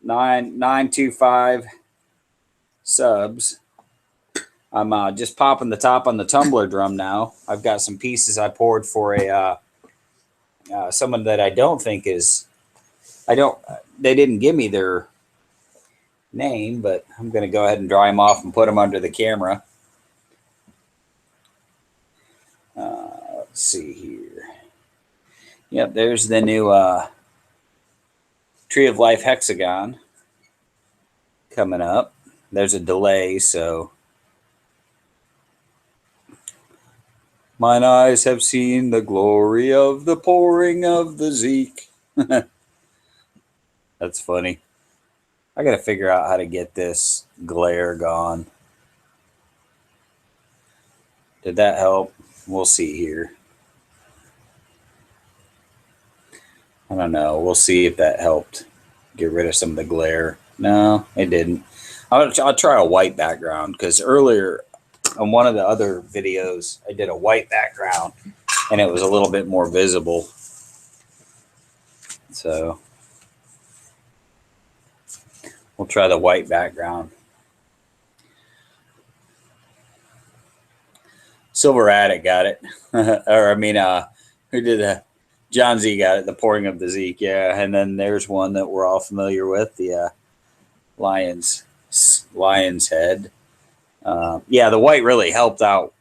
925 subs. I'm just popping the top on the tumbler drum now. I've got some pieces I poured for someone that I don't think is. They didn't give me their name, but I'm going to go ahead and dry them off and put them under the camera. Let's see here. Yep, there's the new Tree of Life hexagon coming up. There's a delay, so mine eyes have seen the glory of the pouring of the Zeke. That's funny. I got to figure out how to get this glare gone. Did that help? We'll see here. I don't know. We'll see if that helped get rid of some of the glare. No, it didn't. I'll try a white background because earlier on one of the other videos, I did a white background and it was a little bit more visible. So we'll try the white background. Silver Attic got it. Or, I mean, who did that? John Z got it, the pouring of the Zeke. Yeah. And then there's one that we're all familiar with, the lion's head. Yeah, the white really helped out.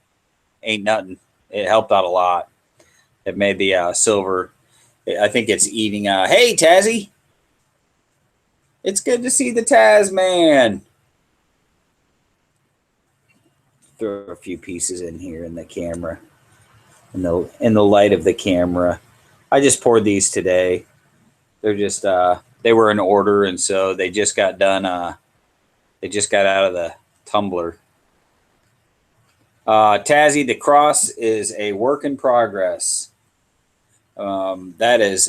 Ain't nothing. It helped out a lot. It made the silver. I think it's eating. Hey, Tazzy. It's good to see the Taz man. Throw a few pieces in here in the camera, in the light of the camera. I just poured these today. They're just they were in order, and so they just got done. They just got out of the tumbler. Tazzy, the cross is a work in progress. That is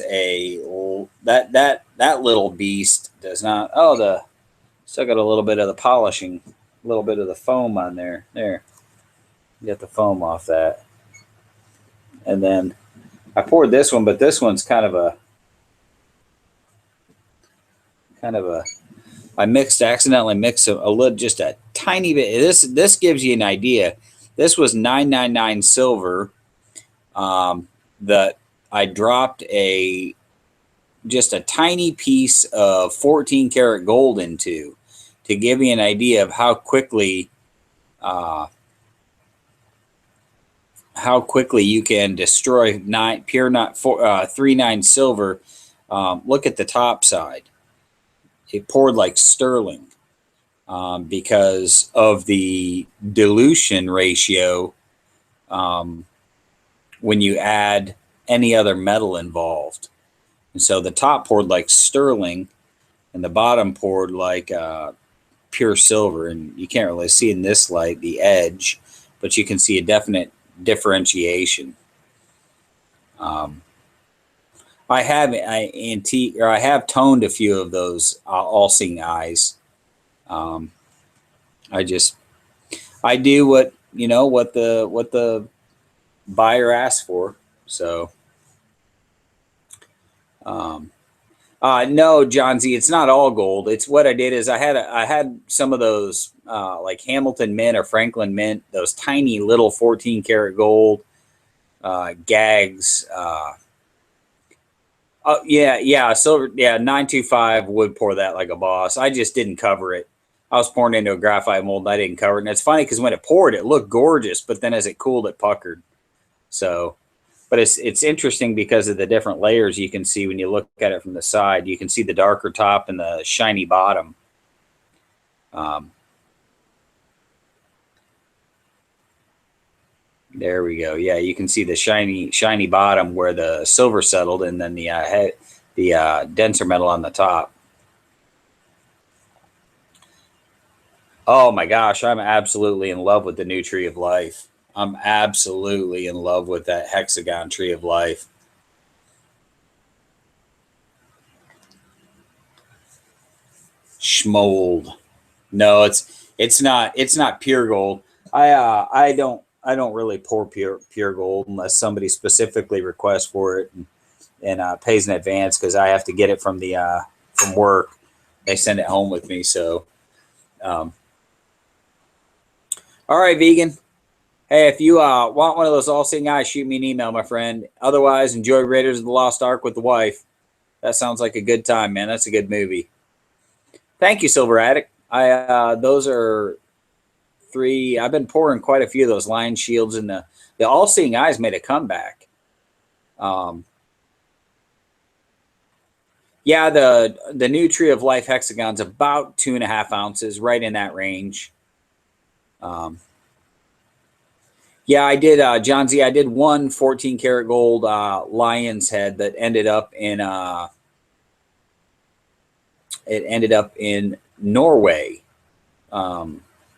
that little beast does not. Oh, still got a little bit of the polishing, a little bit of the foam on there. There, get the foam off that, and then I poured this one, but this one's kind of a. I accidentally mixed just a tiny bit. This gives you an idea. This was $9.99 silver. That I dropped just a tiny piece of 14 karat gold into to give you an idea of how quickly you can destroy pure 3.9 silver. Look at the top side. It poured like sterling because of the dilution ratio when you add any other metal involved. And so the top poured like sterling and the bottom poured like pure silver. And you can't really see in this light the edge, but you can see a definite differentiation. I have toned a few of those all-seeing eyes. I do what the buyer asks for. So No, John Z, it's not all gold. It's what I did is I had some of those like Hamilton Mint or Franklin Mint, those tiny little 14 karat gold gags. Yeah, silver. Yeah, 925 would pour that like a boss. I just didn't cover it. I was pouring into a graphite mold and I didn't cover it. And it's funny because when it poured, it looked gorgeous, but then as it cooled, it puckered. So, but it's interesting because of the different layers you can see when you look at it from the side. You can see the darker top and the shiny bottom. There we go. Yeah, you can see the shiny bottom where the silver settled, and then the denser metal on the top. Oh my gosh, I'm absolutely in love with the new Tree of Life. I'm absolutely in love with that hexagon Tree of Life. Schmold. No, it's not pure gold. I don't really pour pure gold unless somebody specifically requests for it and pays in advance because I have to get it from the from work. They send it home with me. So, all right, vegan. Hey, if you want one of those all-seeing eyes, shoot me an email, my friend. Otherwise, enjoy Raiders of the Lost Ark with the wife. That sounds like a good time, man. That's a good movie. Thank you, Silver Attic. Those are 3. I've been pouring quite a few of those Lion Shields, and the all-seeing eyes made a comeback. Yeah, the new Tree of Life hexagon's about 2.5 ounces, right in that range. Yeah, I did, John Z. I did one 14 karat gold lion's head that ended up in Norway.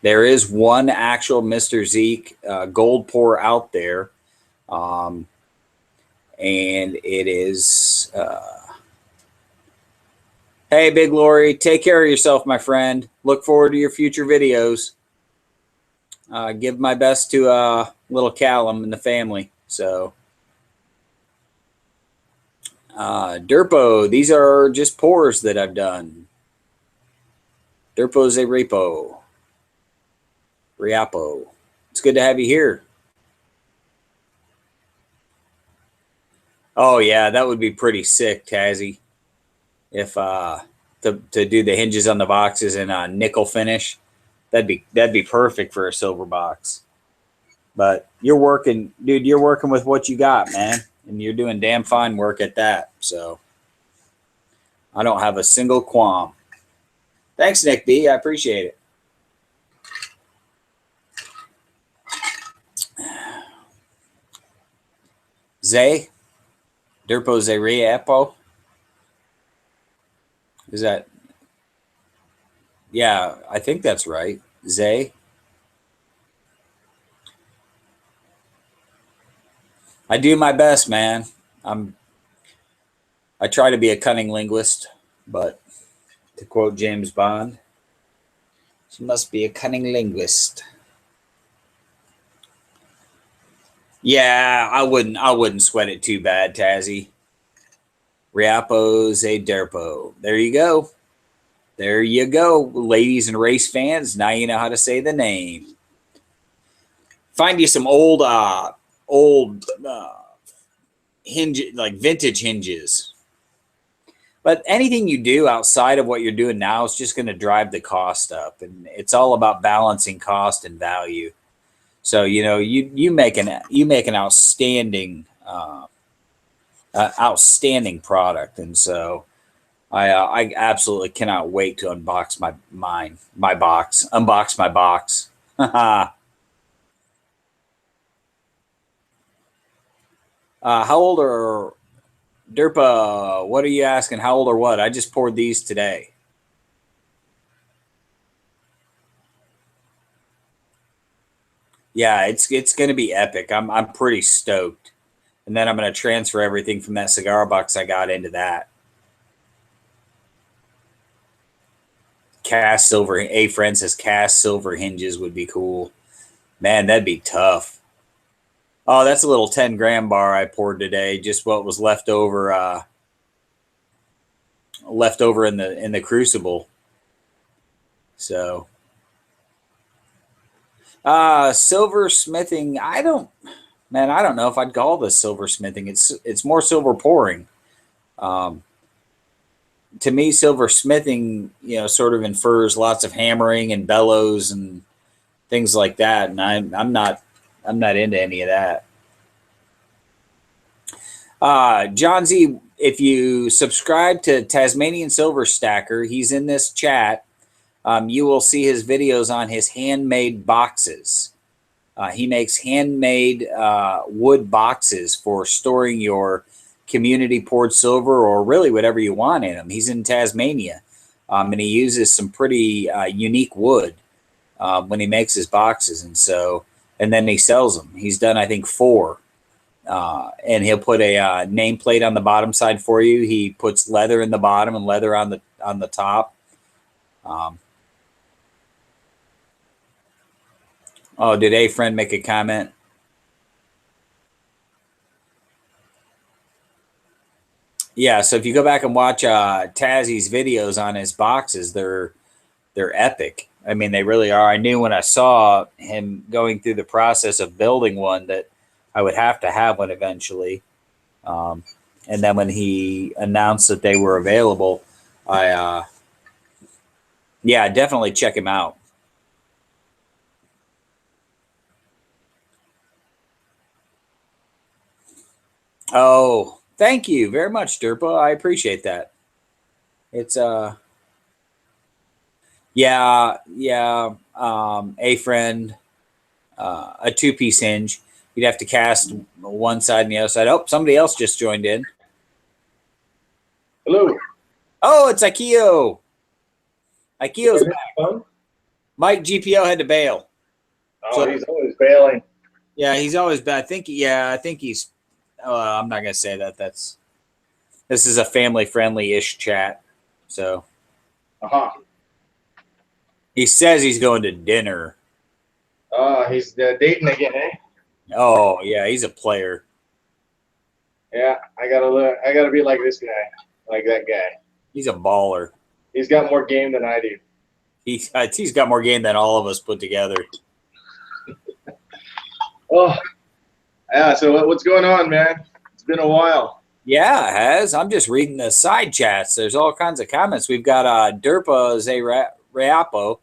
There is one actual Mr. Zeke gold pour out there, and it is. Hey, Big Lori, take care of yourself, my friend. Look forward to your future videos. Give my best to little Callum and the family. So, Derpo, these are just pours that I've done. Derpo's a repo. Riapo. It's good to have you here. Oh yeah, that would be pretty sick, Tazzy. If to do the hinges on the boxes in a nickel finish, that'd be perfect for a silver box. But you're working, dude. You're working with what you got, man, and you're doing damn fine work at that. So I don't have a single qualm. Thanks, Nick B. I appreciate it. Zay, Derpo Zeriapo. Is that? Yeah, I think that's right. Zay. I do my best, man. I try to be a cunning linguist, but to quote James Bond, she must be a cunning linguist. Yeah, I wouldn't sweat it too bad, Tazzy. Riapo Derpo. There you go. There you go, ladies and race fans. Now you know how to say the name. Find you some old hinge, like vintage hinges. But anything you do outside of what you're doing now is just going to drive the cost up, and it's all about balancing cost and value. So you make an outstanding outstanding product, and so I absolutely cannot wait to unbox my box. How old are Derpa? What are you asking? How old or what? I just poured these today. Yeah, it's going to be epic. I'm pretty stoked, and then I'm going to transfer everything from that cigar box I got into that. Cast silver. A friend says cast silver hinges would be cool. Man, that'd be tough. Oh, that's a little 10 gram bar I poured today. Just what was left over left over in the crucible. So, silversmithing. I don't know if I'd call this silversmithing. It's more silver pouring. To me, silversmithing, sort of infers lots of hammering and bellows and things like that, and I'm not into any of that. John Z, if you subscribe to Tasmanian Silver Stacker, he's in this chat. You will see his videos on his handmade boxes. He makes handmade wood boxes for storing your community poured silver or really whatever you want in them. He's in Tasmania, and he uses some pretty unique wood when he makes his boxes, and then he sells them. He's done, I think, 4. And he'll put a nameplate on the bottom side for you. He puts leather in the bottom and leather on the top. Did a friend make a comment? Yeah, so if you go back and watch Tazzy's videos on his boxes, they're epic. I mean, they really are. I knew when I saw him going through the process of building one that I would have to have one eventually. And then when he announced that they were available, definitely check him out. Oh, thank you very much, Derpa. I appreciate that. It's a friend, a 2-piece hinge. You'd have to cast one side and the other side. Oh, somebody else just joined in. Hello. Oh, it's Ikeo. Ikeo's back. Fun? Mike GPO had to bail. Oh, he's always bailing. Yeah, he's always bad. I think he's. I'm not gonna say that. This is a family-friendly-ish chat. So. He says he's going to dinner. He's dating again, eh? Oh yeah, he's a player. Yeah, I gotta be like this guy, like that guy. He's a baller. He's got more game than I do. He's got more game than all of us put together. Oh, yeah. So what's going on, man? It's been a while. Yeah, it has. I'm just reading the side chats. There's all kinds of comments. We've got Derpa Reapo.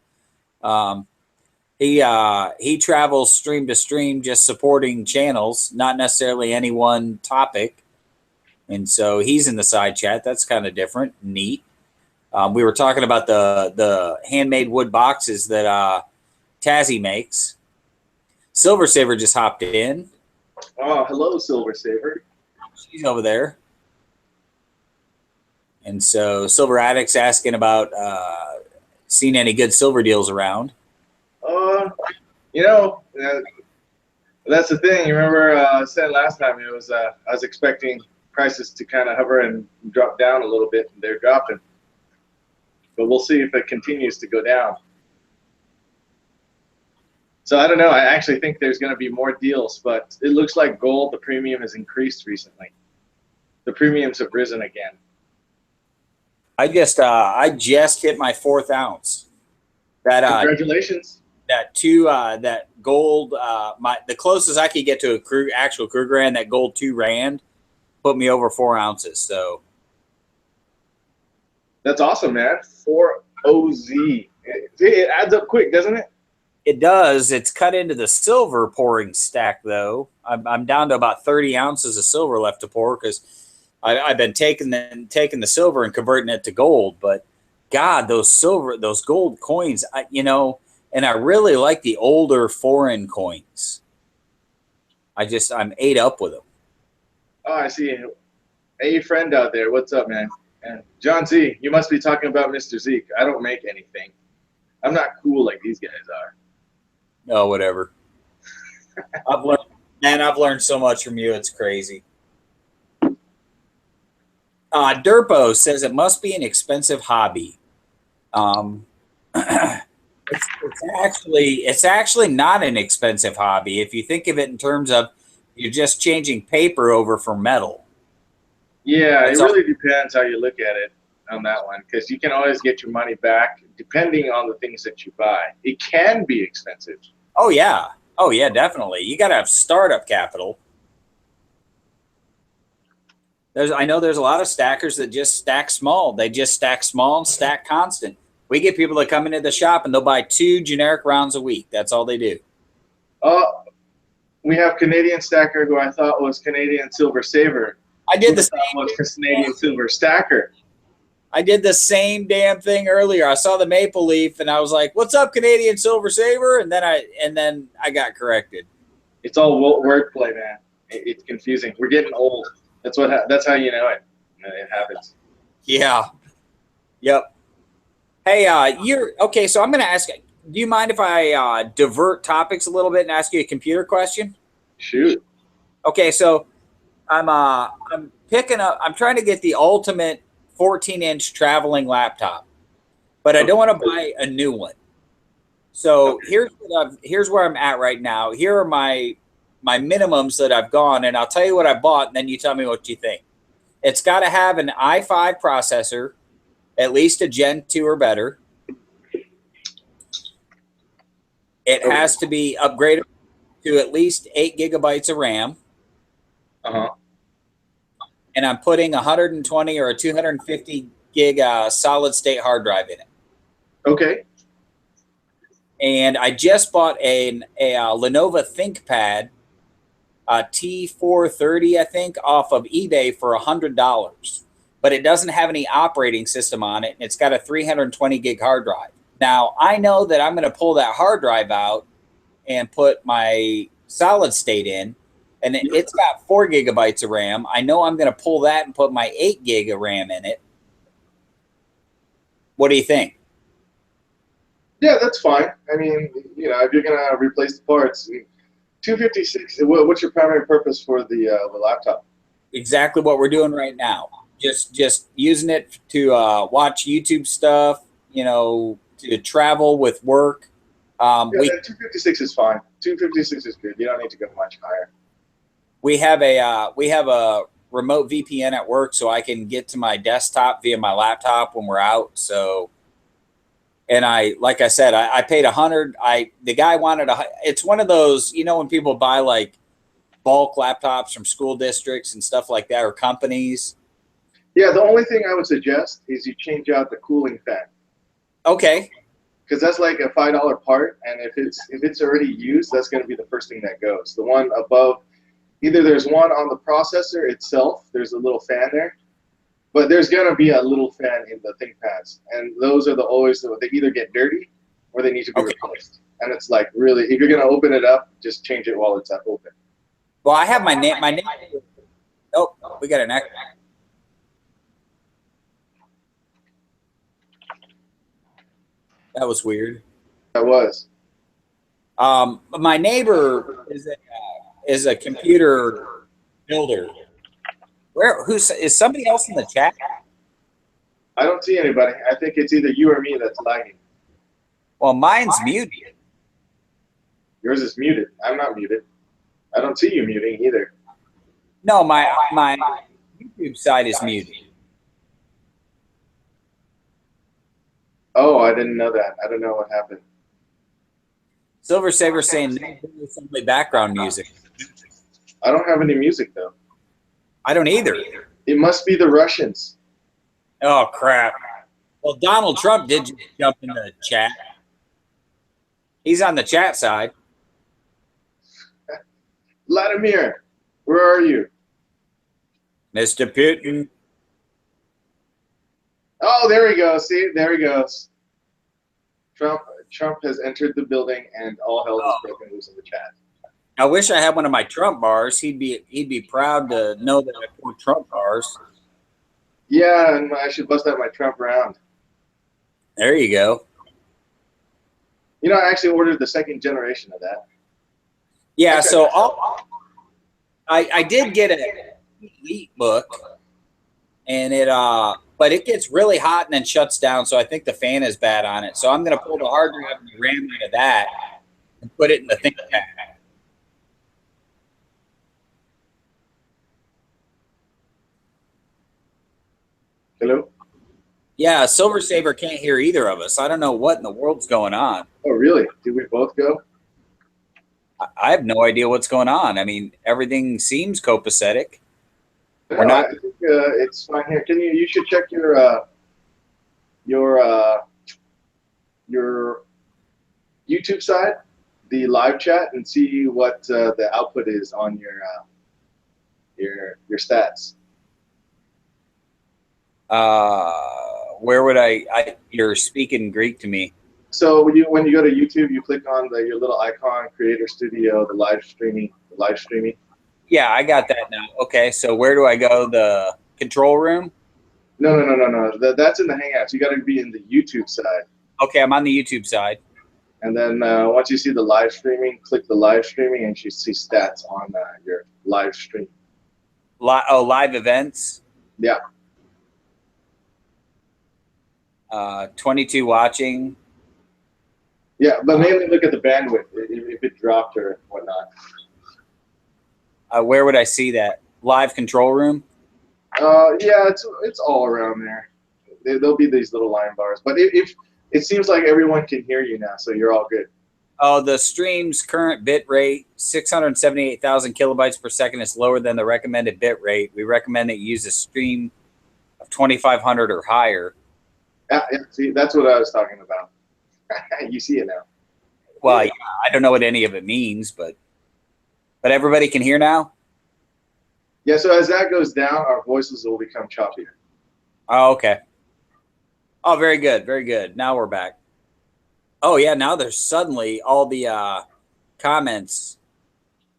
He travels stream to stream, just supporting channels, not necessarily any one topic. And so he's in the side chat. That's kind of different, neat. We were talking about the handmade wood boxes that Tazzy makes. Silver Saver just hopped in. Oh, hello, Silver Saver. She's over there. And so Silver Addict's asking about seeing any good silver deals around. That's the thing. You remember I said last time it was I was expecting prices to kind of hover and drop down a little bit, and they're dropping. But we'll see if it continues to go down. So I don't know. I actually think there's going to be more deals, but it looks like gold, the premium has increased recently. The premiums have risen again. I just hit my 4th ounce. Congratulations. That gold, the closest I could get to actual Krugerrand, that gold 2 rand, put me over 4 ounces. So that's awesome, man. 4 OZ. It adds up quick, doesn't it? It does. It's cut into the silver pouring stack, though. I'm down to about 30 ounces of silver left to pour because I've been taking the silver and converting it to gold. But God, those gold coins, and I really like the older foreign coins. I'm ate up with them. Oh, I see. Hey, friend out there, what's up, man? And John Z, you must be talking about Mr. Zeke. I don't make anything. I'm not cool like these guys are. Oh, whatever. I've learned so much from you. It's crazy. Derpo says it must be an expensive hobby. It's actually not an expensive hobby if you think of it in terms of you're just changing paper over for metal. Yeah, it really depends how you look at it. on that one because you can always get your money back depending on the things that you buy. It can be expensive. Oh yeah. Oh yeah, definitely. You got to have startup capital. I know there's a lot of stackers that just stack small. They just stack small and stack constant. We get people that come into the shop and they'll buy 2 generic rounds a week. That's all they do. We have Canadian Stacker, who I thought was Canadian Silver Saver. I did Who the I thought was Canadian Silver Stacker. I did the same damn thing earlier. I saw the maple leaf and I was like, "What's up, Canadian Silver Saver?" And then I got corrected. It's all wordplay, man. It's confusing. We're getting old. That's how you know it. It happens. Yeah. Yep. Hey, you're okay. So I'm going to ask. Do you mind if I divert topics a little bit and ask you a computer question? Shoot. Okay, so I'm picking up. I'm trying to get the ultimate 14-inch traveling laptop, but I don't want to buy a new one. So here's where I'm at right now. Here are my minimums that I've gone, and I'll tell you what I bought, and then you tell me what you think. It's got to have an i5 processor, at least a Gen 2 or better. It has to be upgraded to at least 8 gigabytes of RAM. Uh-huh. And I'm putting 120 or a 250 gig solid state hard drive in it. Okay. And I just bought a Lenovo ThinkPad T430, I think, off of eBay for $100. But it doesn't have any operating system on it, and it's got a 320 gig hard drive. Now, I know that I'm going to pull that hard drive out and put my solid state in, and it's got 4 gigabytes of RAM. I know I'm going to pull that and put my 8 gig of RAM in it. What do you think? Yeah, that's fine. I mean, if you're gonna replace the parts, 256. What's your primary purpose for the laptop? Exactly what we're doing right now. Just using it to watch YouTube stuff. To travel with work. Yeah, 256 is fine. 256 is good. You don't need to go much higher. We have a remote VPN at work, so I can get to my desktop via my laptop when we're out. So, and like I said, I paid $100. The guy wanted it's one of those, when people buy like bulk laptops from school districts and stuff like that, or companies. Yeah, the only thing I would suggest is you change out the cooling fan. Okay. Because that's like a $5 part, and if it's already used, that's going to be the first thing that goes. The one above, either there's one on the processor itself, there's a little fan there, but there's going to be a little fan in the ThinkPads, and those are they either get dirty or they need to be replaced. And it's like, really, if you're going to open it up, just change it while it's open. Well, I have my name. Oh, we got an echo. That was weird. That was. My neighbor is a computer builder. Is somebody else in the chat? I don't see anybody. I think it's either you or me that's lagging. Well, mine's muted. Yours is muted. I'm not muted. I don't see you muting either. No, my YouTube side is muted. Oh, I didn't know that. I don't know what happened. Silver Saver saying no assembly background music. I don't have any music though. I don't either. It must be the Russians. Oh crap! Well, Donald Trump did jump in the chat. He's on the chat side. Vladimir, where are you? Mr. Putin. Oh, there we go. See, there he goes. Trump has entered the building, and all hell is broken loose in the chat. I wish I had one of my Trump bars. He'd be proud to know that I pour Trump bars. Yeah, and I should bust out my Trump round. There you go. I actually ordered the second generation of that. Yeah, so I did get an Elite book, and but it gets really hot and then shuts down, so I think the fan is bad on it. So I'm going to pull the hard drive and the RAM out of that and put it in the ThinkPad. Hello? Yeah, Silver Saber can't hear either of us. I don't know what in the world's going on. Oh, really? Did we both go? I have no idea what's going on. I mean, everything seems copacetic. No, not- I think it's fine here. You should check your YouTube side, the live chat, and see what the output is on your stats. Where would you're speaking Greek to me. So when you go to YouTube, you click on your little icon, Creator Studio, the live streaming. Yeah, I got that now. Okay, so where do I go? The control room? No. That's in the Hangouts. You got to be in the YouTube side. Okay, I'm on the YouTube side. And then once you see the live streaming, click the live streaming, and you see stats on your live stream. Live events. Yeah. 22 watching. Yeah, but mainly look at the bandwidth, if it dropped or whatnot. Where would I see that? Live control room? Yeah, it's all around there. There'll be these little line bars. But if it seems like everyone can hear you now, so you're all good. Oh, the stream's current bit rate, 678,000 kilobytes per second, is lower than the recommended bit rate. We recommend that you use a stream of 2,500 or higher. Yeah, see, that's what I was talking about. You see it now. Well, yeah, I don't know what any of it means, but everybody can hear now? Yeah, so as that goes down, our voices will become choppier. Oh, okay. Oh, very good. Very good. Now we're back. Oh, yeah, now there's suddenly all the comments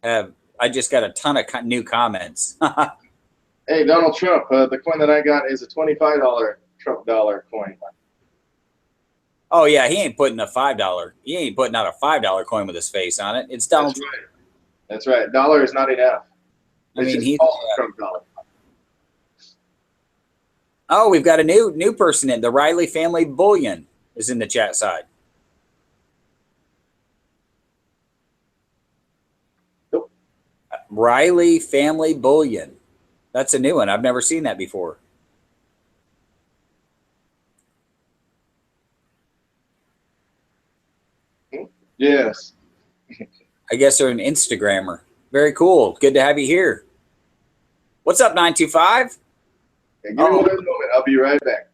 I just got a ton of new comments. Hey, Donald Trump, the coin that I got is a $25 Trump dollar coin. Oh, yeah, he ain't putting a $5. He ain't putting out a $5 coin with his face on it. It's Donald Trump. Right. That's right. Dollar is not enough. I mean, he's called Trump dollar. Oh, we've got a new person in. The Riley Family Bullion is in the chat side. Nope. Riley Family Bullion. That's a new one. I've never seen that before. Yes. I guess they're an Instagrammer. Very cool. Good to have you here. What's up, 925? Give me 1 moment. I'll be right back.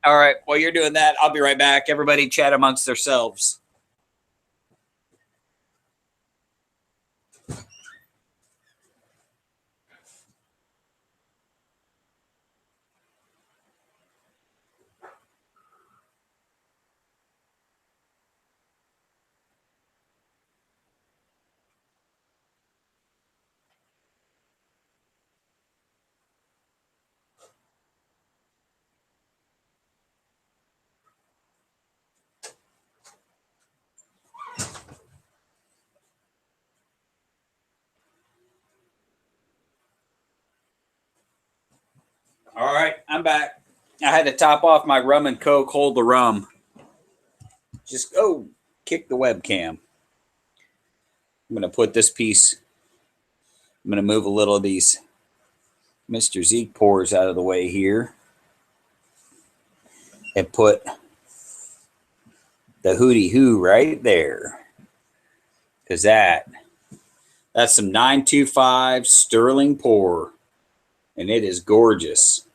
All right. While you're doing that, I'll be right back. Everybody chat amongst themselves. All right, I'm back. I had to top off my rum and coke, hold the rum. Just kick the webcam. I'm going to put this piece, I'm going to move a little of these Mr. Zeke pours out of the way here and put the hootie hoo right there. Because that's some 925 Sterling pour, and it is gorgeous.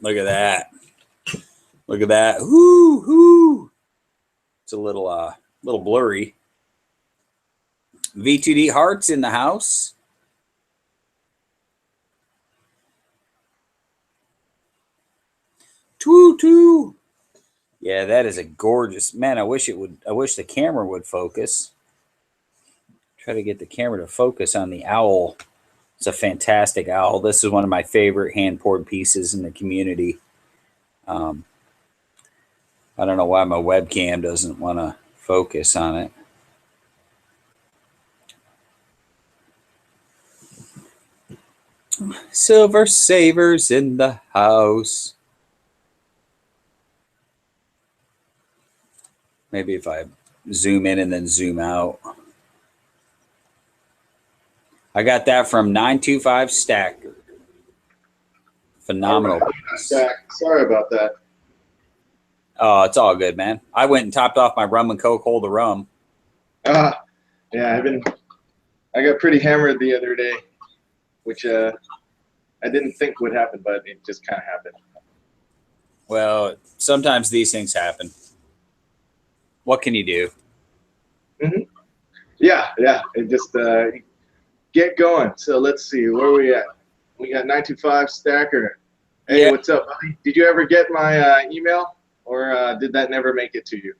Look at that. Look at that. Whoo, whoo. It's a little blurry. V2D Hearts in the house. Two. Yeah, that is a gorgeous, man. I wish the camera would focus. Try to get the camera to focus on the owl. It's a fantastic owl. This is one of my favorite hand-poured pieces in the community. I don't know why my webcam doesn't want to focus on it. Silver Savers in the house. Maybe if I zoom in and then zoom out. I got that from 925 Stacker. Phenomenal. Zach, sorry about that. Oh, it's all good, man. I went and topped off my rum and coke hole to rum. Yeah, I got pretty hammered the other day, which I didn't think would happen, but it just kind of happened. Well, sometimes these things happen. What can you do? Yeah, it just get going. So let's see, where are we at? We got 925 Stacker. Hey, Yeah. what's up, buddy? Did you ever get my email, or did that never make it to you?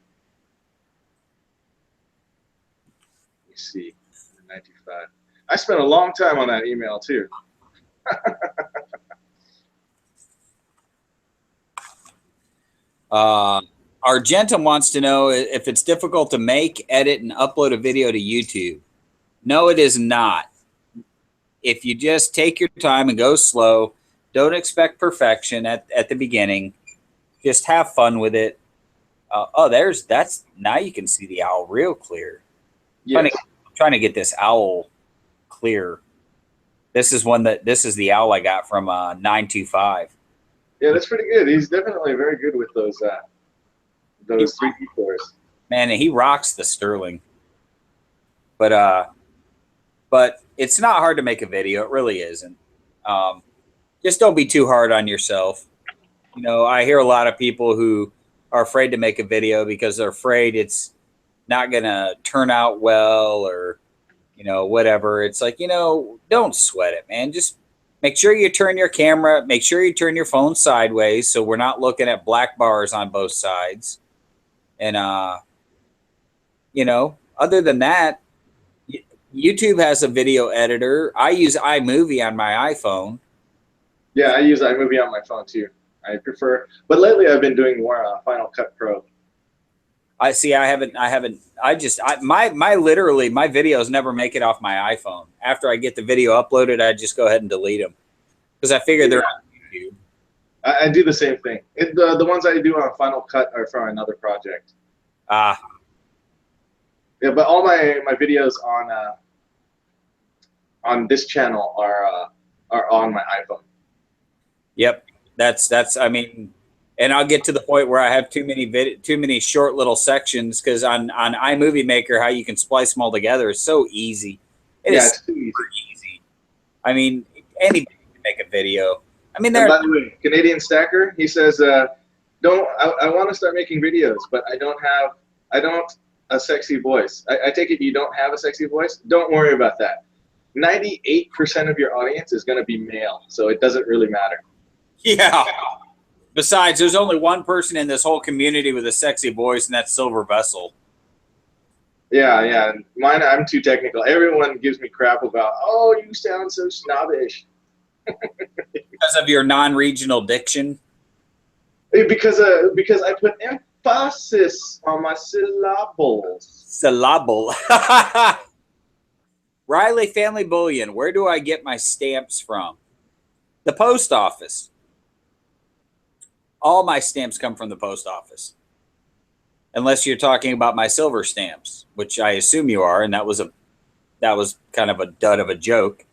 Let me see, 925. I spent a long time on that email too. Argentum wants to know if it's difficult to make, edit, and upload a video to YouTube. No, it is not. If you just take your time and go slow, don't expect perfection at the beginning. Just have fun with it. That's now you can see the owl real clear. Yes. Trying to get this owl clear. This is the owl I got from 925. Yeah, that's pretty good. He's definitely very good with those 3D cores. Man, he rocks the Sterling. But it's not hard to make a video. It really isn't. Just don't be too hard on yourself. You know, I hear a lot of people who are afraid to make a video because they're afraid it's not going to turn out well, or, you know, whatever. It's like, you know, don't sweat it, man. Just make sure you turn your camera, make sure you turn your phone sideways so we're not looking at black bars on both sides. And, you know, other than that, YouTube has a video editor. I use iMovie on my iPhone. Yeah, I use iMovie on my phone too. I prefer, but lately I've been doing more Final Cut Pro. My videos never make it off my iPhone. After I get the video uploaded, I just go ahead and delete them because I figure they're on YouTube. I do the same thing. The ones I do on Final Cut are from another project. Yeah, but all my videos on this channel are on my iPhone. Yep, that's. I mean, and I'll get to the point where I have too many short little sections, because on iMovie Maker, how you can splice them all together is so easy. It's too easy. Easy. I mean, anybody can make a video. I mean, And by the way, Canadian Stacker, he says, I want to start making videos, but I don't a sexy voice. I take it you don't have a sexy voice? Don't worry about that. 98% of your audience is going to be male, so it doesn't really matter. Yeah. Besides, there's only one person in this whole community with a sexy voice, and that's Silver Vessel. Yeah. Mine, I'm too technical. Everyone gives me crap about, oh, you sound so snobbish. Because of your non-regional diction? Because I put emphasis on my syllables. Syllable. Riley Family Bullion, where do I get my stamps from? The post office. All my stamps come from the post office. Unless you're talking about my silver stamps, which I assume you are, and that was kind of a dud of a joke.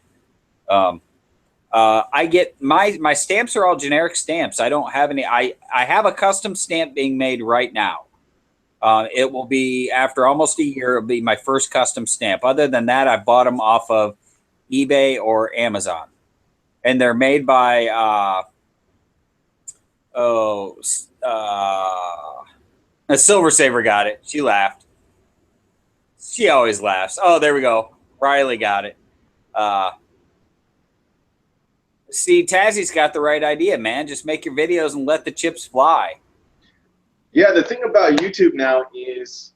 I get my stamps are all generic stamps. I don't have any. I have a custom stamp being made right now. It will be, after almost a year, it'll be my first custom stamp. Other than that, I bought them off of eBay or Amazon, and they're made by a Silver Saver got it. She laughed. She always laughs. Oh, there we go. Riley got it. See, Tazzy's got the right idea, man. Just make your videos and let the chips fly. Yeah, the thing about YouTube now is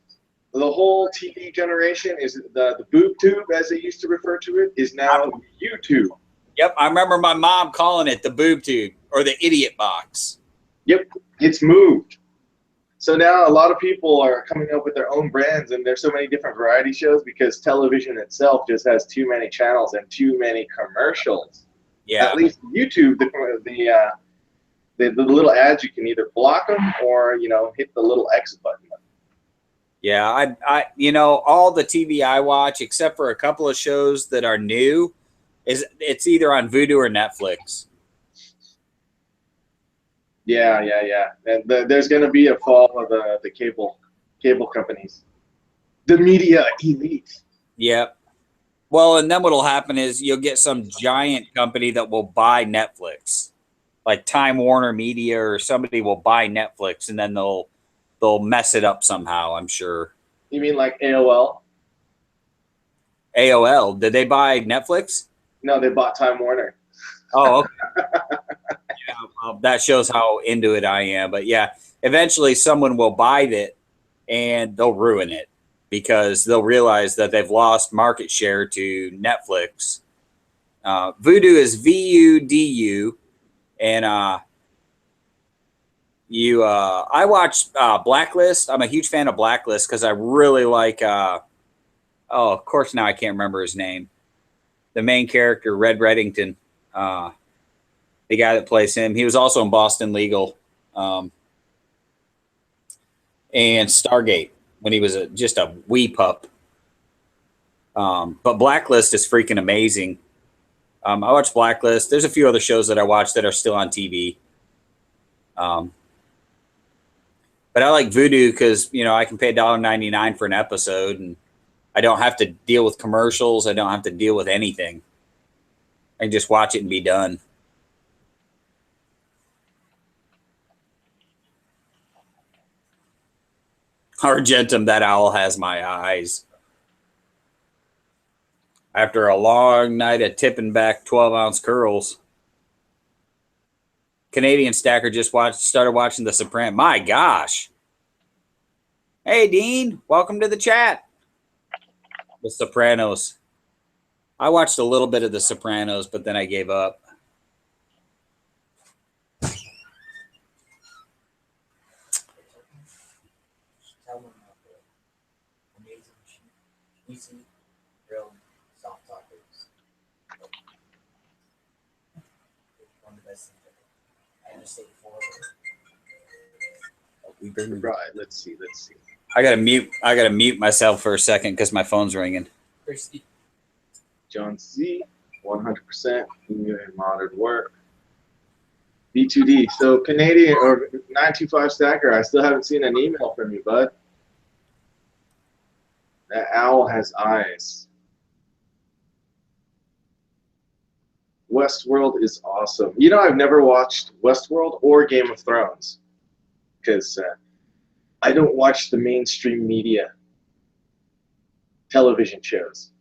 the whole TV generation is the boob tube, as they used to refer to it, is now YouTube. Yep, I remember my mom calling it the boob tube or the idiot box. Yep, it's moved. So now a lot of people are coming up with their own brands, and there's so many different variety shows because television itself just has too many channels and too many commercials. Yeah. At least YouTube, the little ads, you can either block them or, hit the little X button. Yeah, I all the TV I watch, except for a couple of shows that are new, it's either on Vudu or Netflix. Yeah. And there's going to be a fall of the cable companies, the media elite. Yep. Well, and then what'll happen is you'll get some giant company that will buy Netflix, like Time Warner Media or somebody will buy Netflix, and then they'll mess it up somehow. I'm sure. You mean like AOL? AOL, did they buy Netflix? No, they bought Time Warner. Oh, okay. Yeah, well, that shows how into it I am. But yeah, eventually someone will buy it and they'll ruin it because they'll realize that they've lost market share to Netflix. Vudu is VUDU, and I watch Blacklist. I'm a huge fan of Blacklist because I really like. Oh, of course, now I can't remember his name. The main character, Red Reddington, the guy that plays him. He was also in Boston Legal, and Stargate when he was just a wee pup. But Blacklist is freaking amazing. I watch Blacklist. There's a few other shows that I watch that are still on TV. But I like Vudu because, I can pay $1.99 for an episode and I don't have to deal with commercials. I don't have to deal with anything. I can just watch it and be done. Argentum, that owl has my eyes. After a long night of tipping back 12-ounce curls. Canadian Stacker just started watching The Sopranos. My gosh. Hey, Dean. Welcome to the chat. The Sopranos. I watched a little bit of The Sopranos, but then I gave up. Easy, grilled, soft tacos. One of the best things ever. I just ate 4 of them. Right. Let's see. I gotta mute myself for a second because my phone's ringing. Crispy. John C. 100% modern work. B2D. So Canadian or 925 Stacker. I still haven't seen an email from you, bud. That owl has eyes. Westworld is awesome. I've never watched Westworld or Game of Thrones because I don't watch the mainstream media television shows.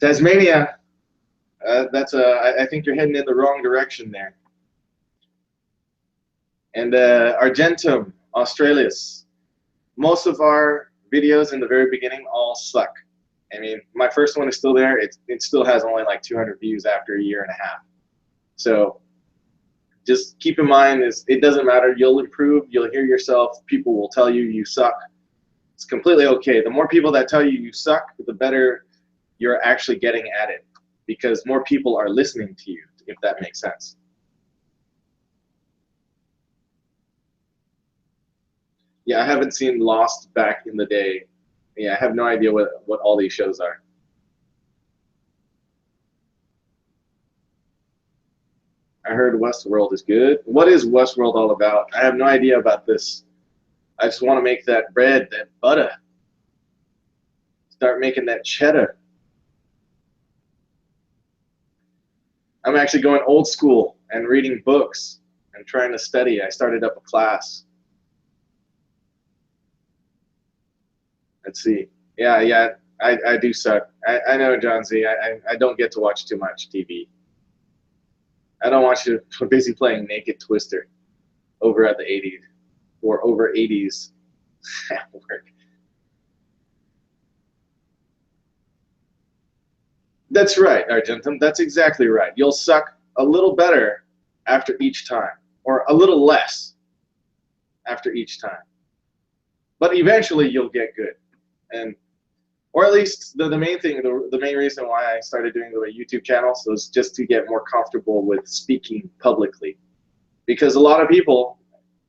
Tasmania, I think you're heading in the wrong direction there. And Argentum, Australis. Most of our videos in the very beginning all suck. I mean, my first one is still there. It still has only like 200 views after a year and a half. So just keep in mind, it doesn't matter. You'll improve. You'll hear yourself. People will tell you you suck. It's completely okay. The more people that tell you you suck, the better you're actually getting at it because more people are listening to you, if that makes sense. Yeah, I haven't seen Lost back in the day. Yeah, I have no idea what all these shows are. I heard Westworld is good. What is Westworld all about? I have no idea about this. I just want to make that bread, that butter. Start making that cheddar. I'm actually going old school and reading books and trying to study. I started up a class. Let's see. Yeah, I do suck. I know, John Z. I don't get to watch too much TV. I don't watch it. I'm busy playing Naked Twister over at the 80s or over 80s at work. That's right, Argentum. That's exactly right. You'll suck a little better after each time, or a little less after each time. But eventually you'll get good. Or at least the main thing, the main reason why I started doing the YouTube channel was just to get more comfortable with speaking publicly. Because a lot of people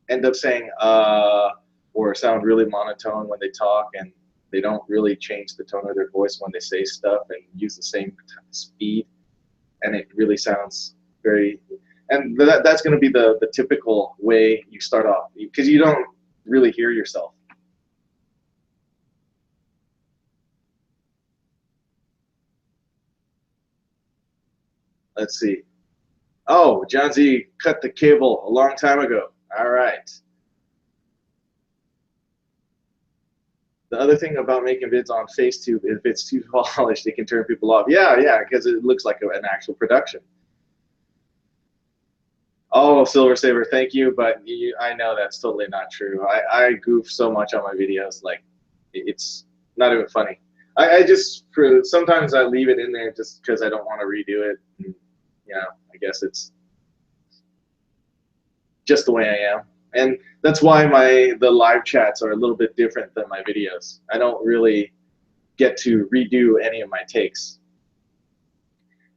end up saying or sound really monotone when they talk, and they don't really change the tone of their voice when they say stuff and use the same speed. and it really sounds very. And that's going to be the typical way you start off, because you don't really hear yourself. Let's see. Oh, John Z cut the cable a long time ago. All right. The other thing about making vids on FaceTube, if it's too polished, it can turn people off. Yeah, because it looks like an actual production. Oh, Silver Saver, thank you, but I know that's totally not true. I goof so much on my videos, like it's not even funny. I just, sometimes I leave it in there just because I don't want to redo it. And, you know, I guess it's just the way I am. And that's why the live chats are a little bit different than my videos. I don't really get to redo any of my takes.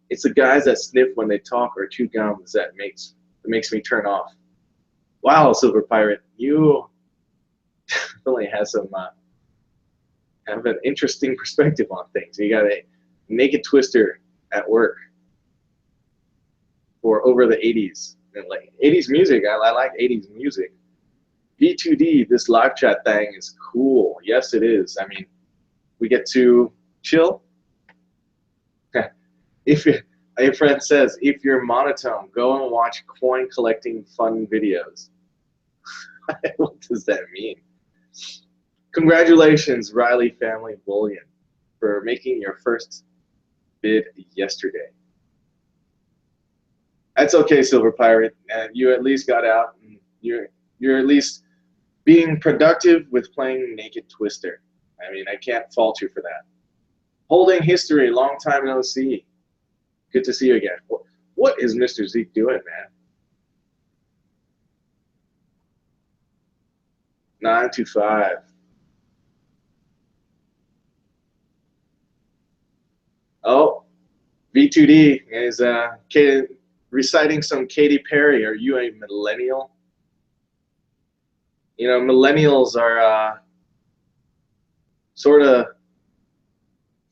It's the guys that sniff when they talk or chew gums that makes me turn off. Wow, Silver Pirate, you definitely have an interesting perspective on things. You got a Naked Twister at work for over the 80s. And like 80s music, I like 80s music. V2D, this live chat thing is cool. Yes, it is. I mean, we get to chill. A friend says, if you're monotone, go and watch coin collecting fun videos. What does that mean? Congratulations, Riley Family Bullion, for making your first bid yesterday. That's okay, Silver Pirate. You at least got out. And you're at least being productive with playing Naked Twister. I mean, I can't fault you for that. Holding History, long time no see. Good to see you again. What is Mr. Zeke doing, man? 925. Oh, V2D is reciting some Katy Perry. Are you a millennial? You know, millennials are sort of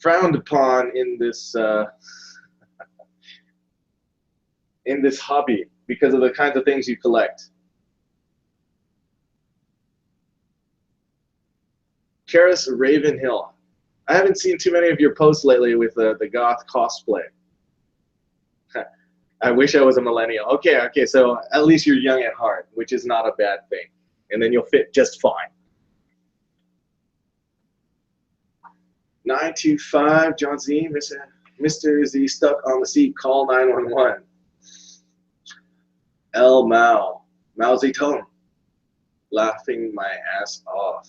frowned upon in this hobby because of the kinds of things you collect. Karis Ravenhill. I haven't seen too many of your posts lately with the goth cosplay. I wish I was a millennial. Okay, so at least you're young at heart, which is not a bad thing. And then you'll fit just fine. 925, John Z, Mr. Z stuck on the seat, call 911. El Mao, Mao Zedong, laughing my ass off.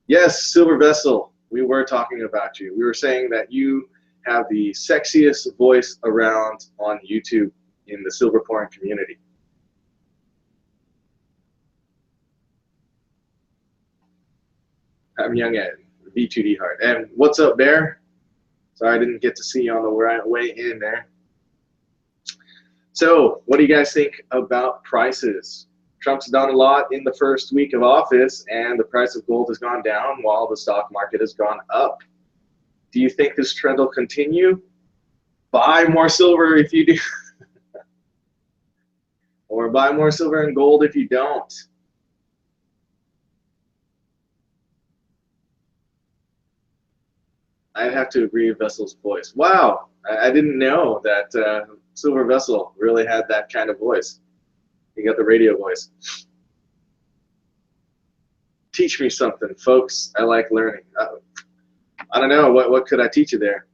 Yes, Silver Vessel, we were talking about you. We were saying that you have the sexiest voice around on YouTube in the silver porn community. I'm young at V2D Heart. And what's up, Bear? Sorry I didn't get to see you on the way in there. So, what do you guys think about prices? Trump's done a lot in the first week of office, and the price of gold has gone down while the stock market has gone up. Do you think this trend will continue? Buy more silver if you do. Or buy more silver and gold if you don't. I'd have to agree with Vessel's voice. Wow, I didn't know that Silver Vessel really had that kind of voice. You got the radio voice. Teach me something, folks. I like learning. I don't know, what could I teach you there?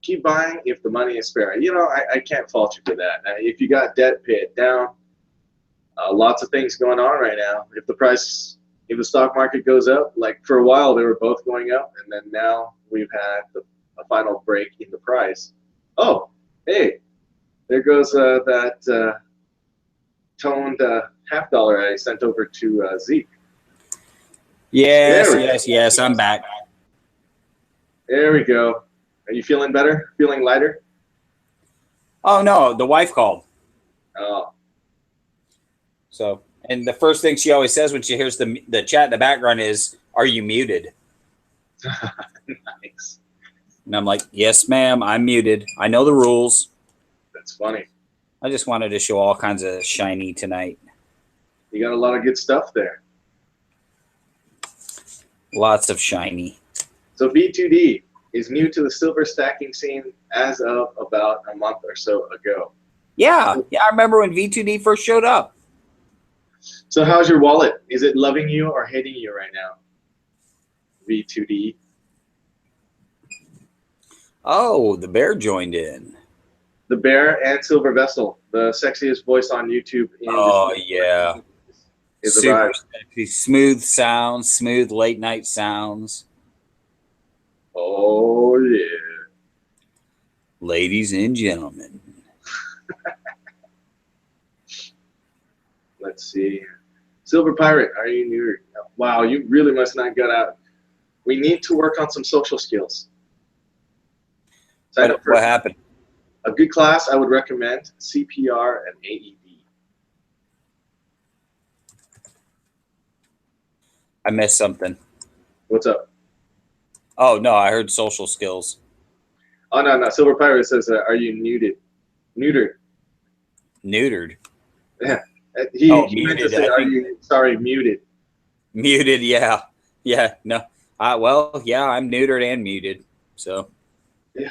Keep buying if the money is spare. You know, I can't fault you for that. If you got debt, pay it down. Lots of things going on right now. If the stock market goes up, like for a while they were both going up, and then now we've had a final break in the price. Oh, hey, there goes that toned $50 I sent over to Zeke. Yes, I'm back. There we go. Are you feeling better? Feeling lighter? Oh, no, the wife called. Oh. So, and the first thing she always says when she hears the chat in the background is, "Are you muted?" Nice. And I'm like, yes, ma'am, I'm muted. I know the rules. That's funny. I just wanted to show all kinds of shiny tonight. You got a lot of good stuff there. Lots of shiny. So V2D is new to the silver stacking scene as of about a month or so ago. Yeah, I remember when V2D first showed up. So how's your wallet? Is it loving you or hating you right now? V2D. Oh, the bear joined in. The Bear and Silver Vessel, the sexiest voice on YouTube. Oh, yeah. Is Super arrived. sexy, smooth sounds, smooth late night sounds. Oh, yeah. Ladies and gentlemen. Let's see. Silver Pirate, are you new? Wow, you really must not get out. We need to work on some social skills. Sign up for What happened? a good class. I would recommend CPR and AED. I missed something. What's up? Oh, no, I heard social skills. Oh, no. Silver Pirate says, are you neutered? Neutered. Neutered. He meant muted, to say, I are think. you, sorry, muted. Muted, yeah. Yeah, no. Well, yeah, I'm neutered and muted. So, Yeah.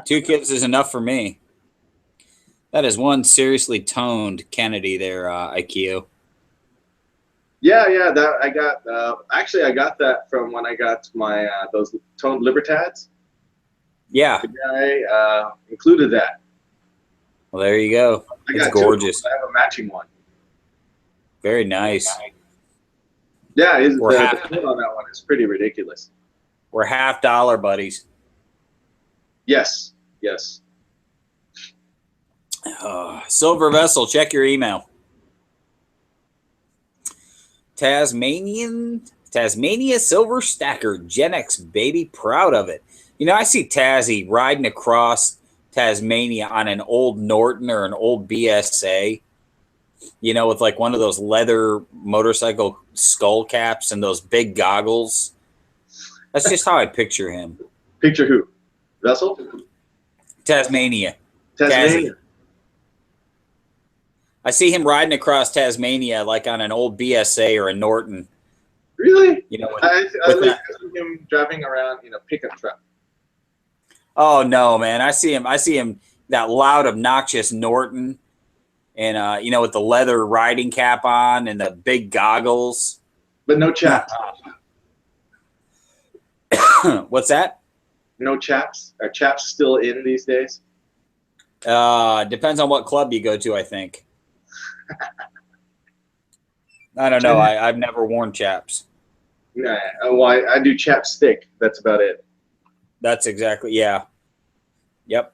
two kids is enough for me. That is one seriously toned Kennedy there, IQ. Yeah, that I got. Actually, I got that from when I got my those toned Libertads. Yeah. The guy included that. Well, there you go. I It's got two. gorgeous. I have a matching one. Very nice. Yeah, the We're tone on that one is pretty ridiculous. We're $50 buddies. Yes. Silver Vessel, check your email. Tasmania Silver Stacker, Gen X, baby, proud of it. You know, I see Tazzy riding across Tasmania on an old Norton or an old BSA, you know, with like one of those leather motorcycle skull caps and those big goggles. That's just how I picture him. Picture who? Vessel? Tasmania. Tasmania. Tazzy. I see him riding across Tasmania like on an old BSA or a Norton. Really? You know, I with like him driving around in a pickup truck. oh no, man! I see him that loud, obnoxious Norton, and you know, with the leather riding cap on and the big goggles. But no chaps. What's that? No chaps. Are chaps still in these days? Depends on what club you go to, I think. I don't know. I've never worn chaps. Nah. Well, I do chapstick. That's about it. That's exactly, yeah. Yep.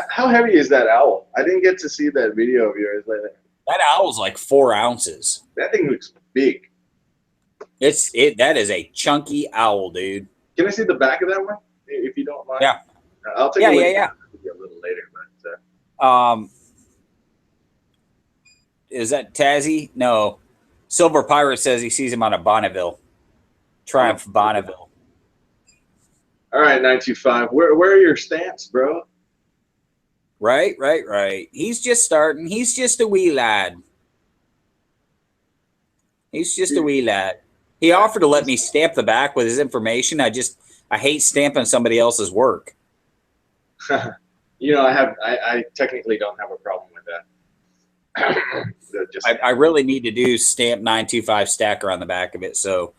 How heavy is that owl? I didn't get to see that video of yours. That owl's like 4 ounces. That thing looks big. That is a chunky owl, dude. Can I see the back of that one, if you don't mind? Yeah. I'll take a look Yeah. at the video a little later. But Is that Tazzy? No. Silver Pirate says he sees him on a Bonneville. Triumph Bonneville. all right, 925. Where are your stamps, bro? Right. He's just starting. He's just a wee lad. He offered to let me stamp the back with his information. I hate stamping somebody else's work. You know, I technically don't have a problem with that. Just, I really need to do stamp 925 stacker on the back of it. So,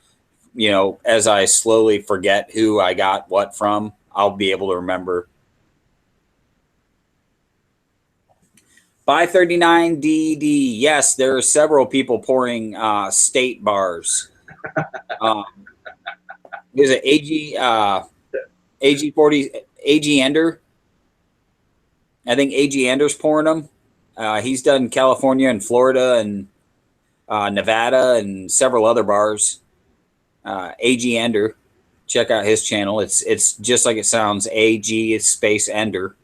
you know, as I slowly forget who I got what from, I'll be able to remember. Buy 39DD. Yes, there are several people pouring state bars. There's an AG40, AG Ender. I think AG Ender's pouring them. He's done California and Florida and Nevada and several other bars. AG Ender. Check out his channel. It's just like it sounds. AG space Ender.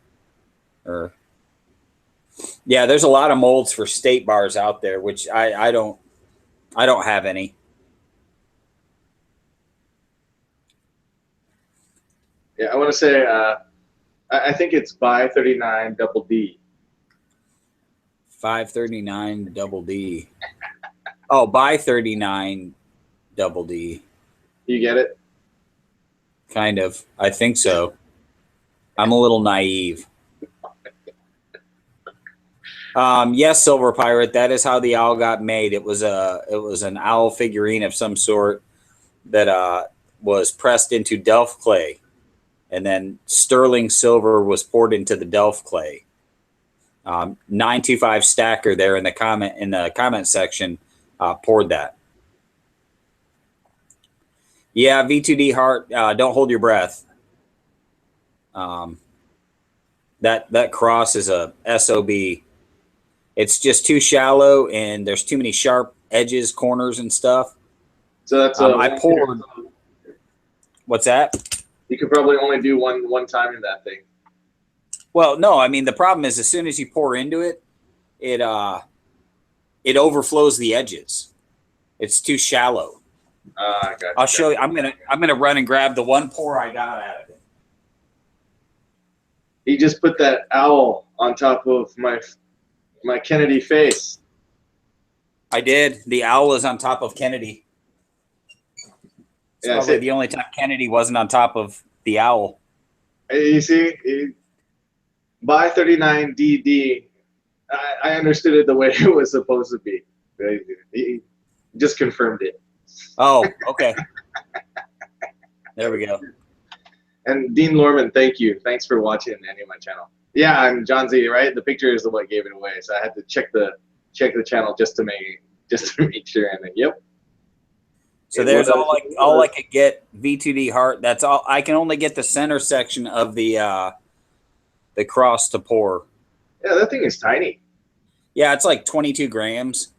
Yeah, there's a lot of molds for state bars out there, which I don't have any. Yeah, I want to say I think it's by 39 double D. 539 double D. Oh, by 39 double D. You get it? Kind of. I think so. I'm a little naive. Yes, Silver Pirate. That is how the owl got made. It was an owl figurine of some sort that was pressed into Delft clay, and then sterling silver was poured into the Delft clay. 925 Stacker there in the comment section poured that. Yeah, V2D Heart. Don't hold your breath. That cross is a SOB. It's just too shallow, and there's too many sharp edges, corners, and stuff. So that's I poured. What's that? You could probably only do one time in that thing. Well, no. I mean, the problem is as soon as you pour into it, it overflows the edges. It's too shallow. Gotcha, I'll show you. I'm gonna run and grab the one pour I got out of it. He just put that owl on top of my Kennedy face. I did. The owl is on top of Kennedy. It's Yeah, probably the only time Kennedy wasn't on top of the owl. You see, by 39 DD, I understood it the way it was supposed to be. He just confirmed it. Oh, okay. There we go. And Dean Lorman, thank you. Thanks for watching any of my channel. Yeah, I'm John Z, right? The picture is the what gave it away, so I had to check the channel just to make sure. And then, yep. So there's all I could get. V2D Heart. That's all I can only get the center section of the cross to pour. Yeah, that thing is tiny. Yeah, it's like 22 grams.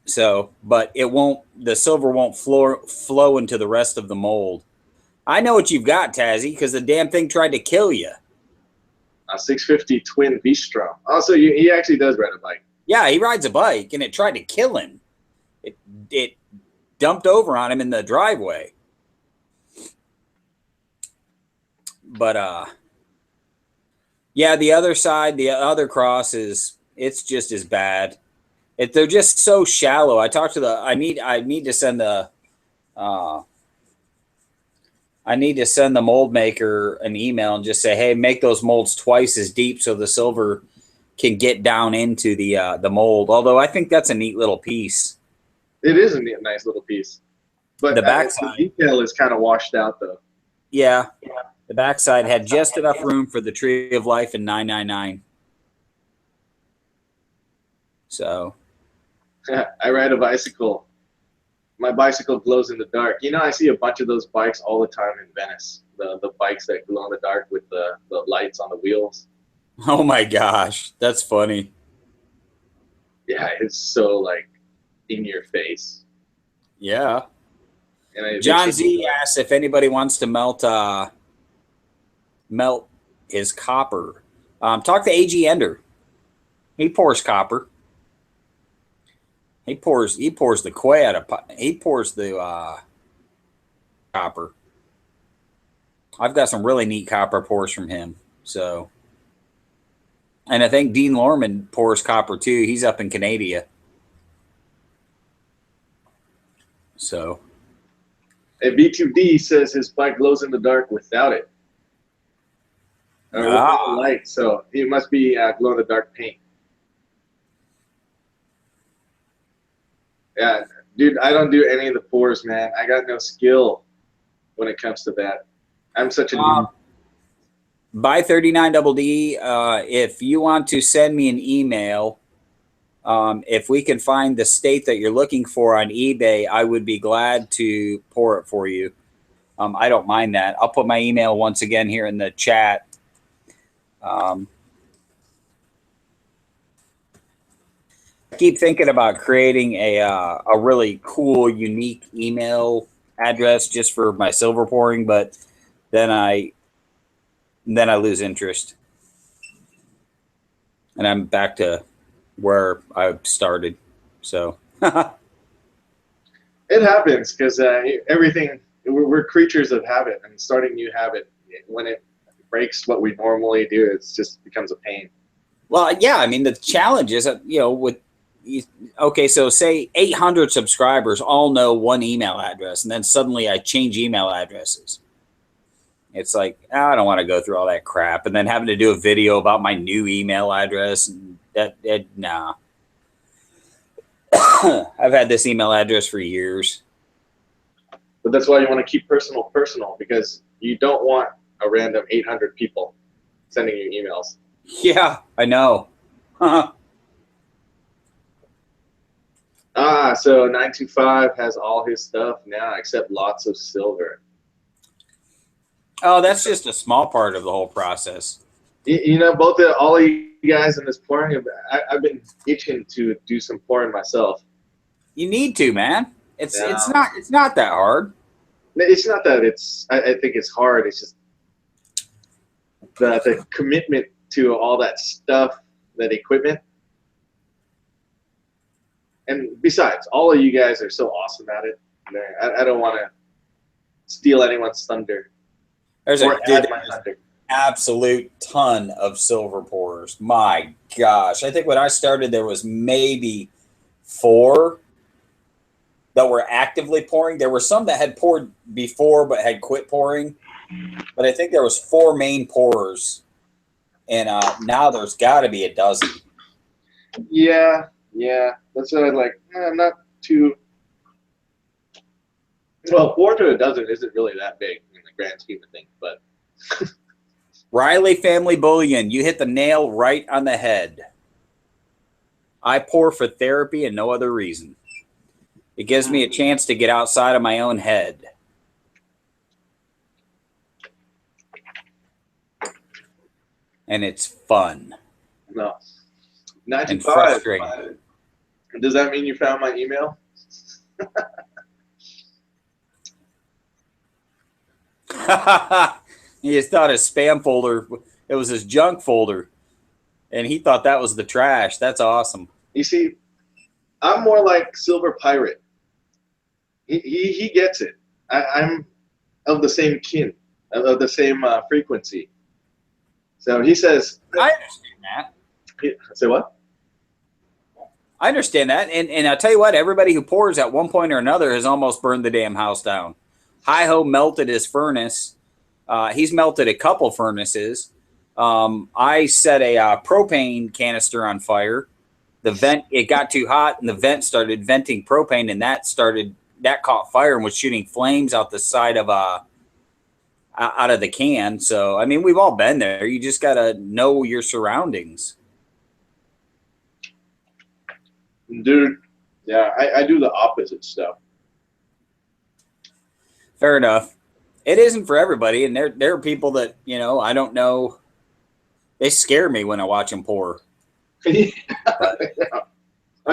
So, but it won't. The silver won't flow into the rest of the mold. I know what you've got, Tazzy, because the damn thing tried to kill you. A 650 twin V-Strom. Also, he actually does ride a bike. Yeah, he rides a bike, and it tried to kill him. It dumped over on him in the driveway. But yeah, the other side, the other cross it's just as bad. They're just so shallow. I talked to I need to send the mold maker an email and just say, hey, make those molds twice as deep so the silver can get down into the mold. Although I think that's a neat little piece. It is a nice little piece, but the backside the detail is kind of washed out though. Yeah, the backside had just enough room for the Tree of Life in 999. So, I ride a bicycle. My bicycle glows in the dark. You know, I see a bunch of those bikes all the time in Venice. The bikes that glow in the dark with the lights on the wheels. oh my gosh, that's funny. Yeah, it's so like in your face. Yeah. And John Z asks if anybody wants to melt his copper. Talk to AG Ender. He pours copper. He pours the quay out of. He pours the copper. I've got some really neat copper pours from him. So, and I think Dean Lorman pours copper too. He's up in Canada. So, and V2D says his bike glows in the dark without it. Without the light, so it must be glow in the dark paint. Yeah, dude, I don't do any of the pours, man. I got no skill when it comes to that. I'm such a noob. By 39 double D, if you want to send me an email, if we can find the state that you're looking for on eBay, I would be glad to pour it for you. I don't mind that. I'll put my email once again here in the chat. I keep thinking about creating a really cool, unique email address just for my silver pouring, but then I lose interest, and I'm back to where I started. So, yeah, It happens because everything, we're creatures of habit, and starting new habit, when it breaks what we normally do, it just becomes a pain. Well, yeah, I mean, the challenge is, okay, so say 800 subscribers all know one email address, and then suddenly I change email addresses. It's like, I don't want to go through all that crap, and then having to do a video about my new email address. And nah. I've had this email address for years. But that's why you want to keep personal, because you don't want a random 800 people sending you emails. Yeah, I know. So 925 has all his stuff now except lots of silver. Oh, that's just a small part of the whole process. You know, all of you guys in this pouring, I've been itching to do some pouring myself. You need to, man. It's Yeah. it's not that hard. It's not that I think it's hard. It's just the commitment to all that stuff, that equipment. And besides, all of you guys are so awesome at it. I don't want to steal anyone's thunder. There's Or a dude, add my thunder. absolute ton of silver pourers. My gosh. I think when I started, there was maybe 4 that were actively pouring. There were some that had poured before but had quit pouring. But I think there was 4 main pourers. And now there's got to be a dozen. Yeah. That's what I like. I'm not too. Well, 4 to a dozen isn't really that big in the grand scheme of things, but. Riley Family Bullion, you hit the nail right on the head. I pour for therapy and no other reason. It gives me a chance to get outside of my own head. And it's fun. No. And 95. frustrating. Does that mean you found my email? He just thought his spam folder, it was his junk folder. And he thought that was the trash. That's awesome. You see, I'm more like Silver Pirate. He gets it. I'm of the same kin, of the same frequency. So he says. I understand that. Say what? I understand that. And I'll tell you what, everybody who pours at one point or another has almost burned the damn house down. Hi-Ho melted his furnace. He's melted a couple furnaces. I set a propane canister on fire. The vent, it got too hot, and the vent started venting propane, and that caught fire and was shooting flames out the side of out of the can. So I mean, we've all been there. You just gotta know your surroundings. Dude, yeah, I do the opposite stuff. Fair enough. It isn't for everybody, and there are people that, I don't know. They scare me when I watch them pour. I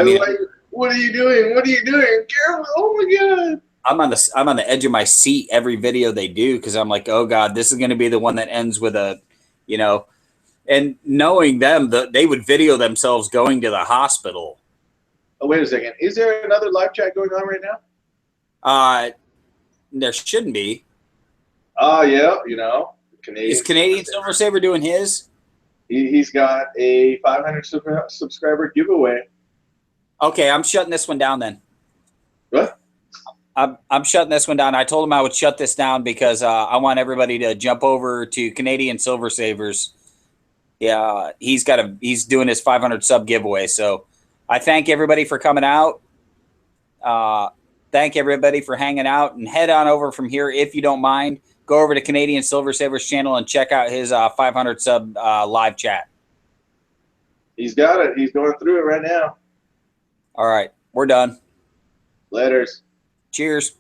mean, like, what are you doing? What are you doing? Careful! Oh my God! I'm on the edge of my seat every video they do, because I'm like, oh God, this is going to be the one that ends with a, and knowing them, they would video themselves going to the hospital. Oh, wait a second. Is there another live chat going on right now? There shouldn't be. Oh, yeah, Canadian. Is Canadian Silver Saver doing his? He's got a 500 subscriber giveaway. Okay, I'm shutting this one down then. What? I'm shutting this one down. I told him I would shut this down because I want everybody to jump over to Canadian Silver Savers. Yeah, he's doing his 500 sub giveaway. So I thank everybody for coming out. Thank everybody for hanging out, and head on over from here if you don't mind. Go over to Canadian Silver Savers channel and check out his 500 sub live chat. He's got it. He's going through it right now. All right, we're done. Letters. Cheers.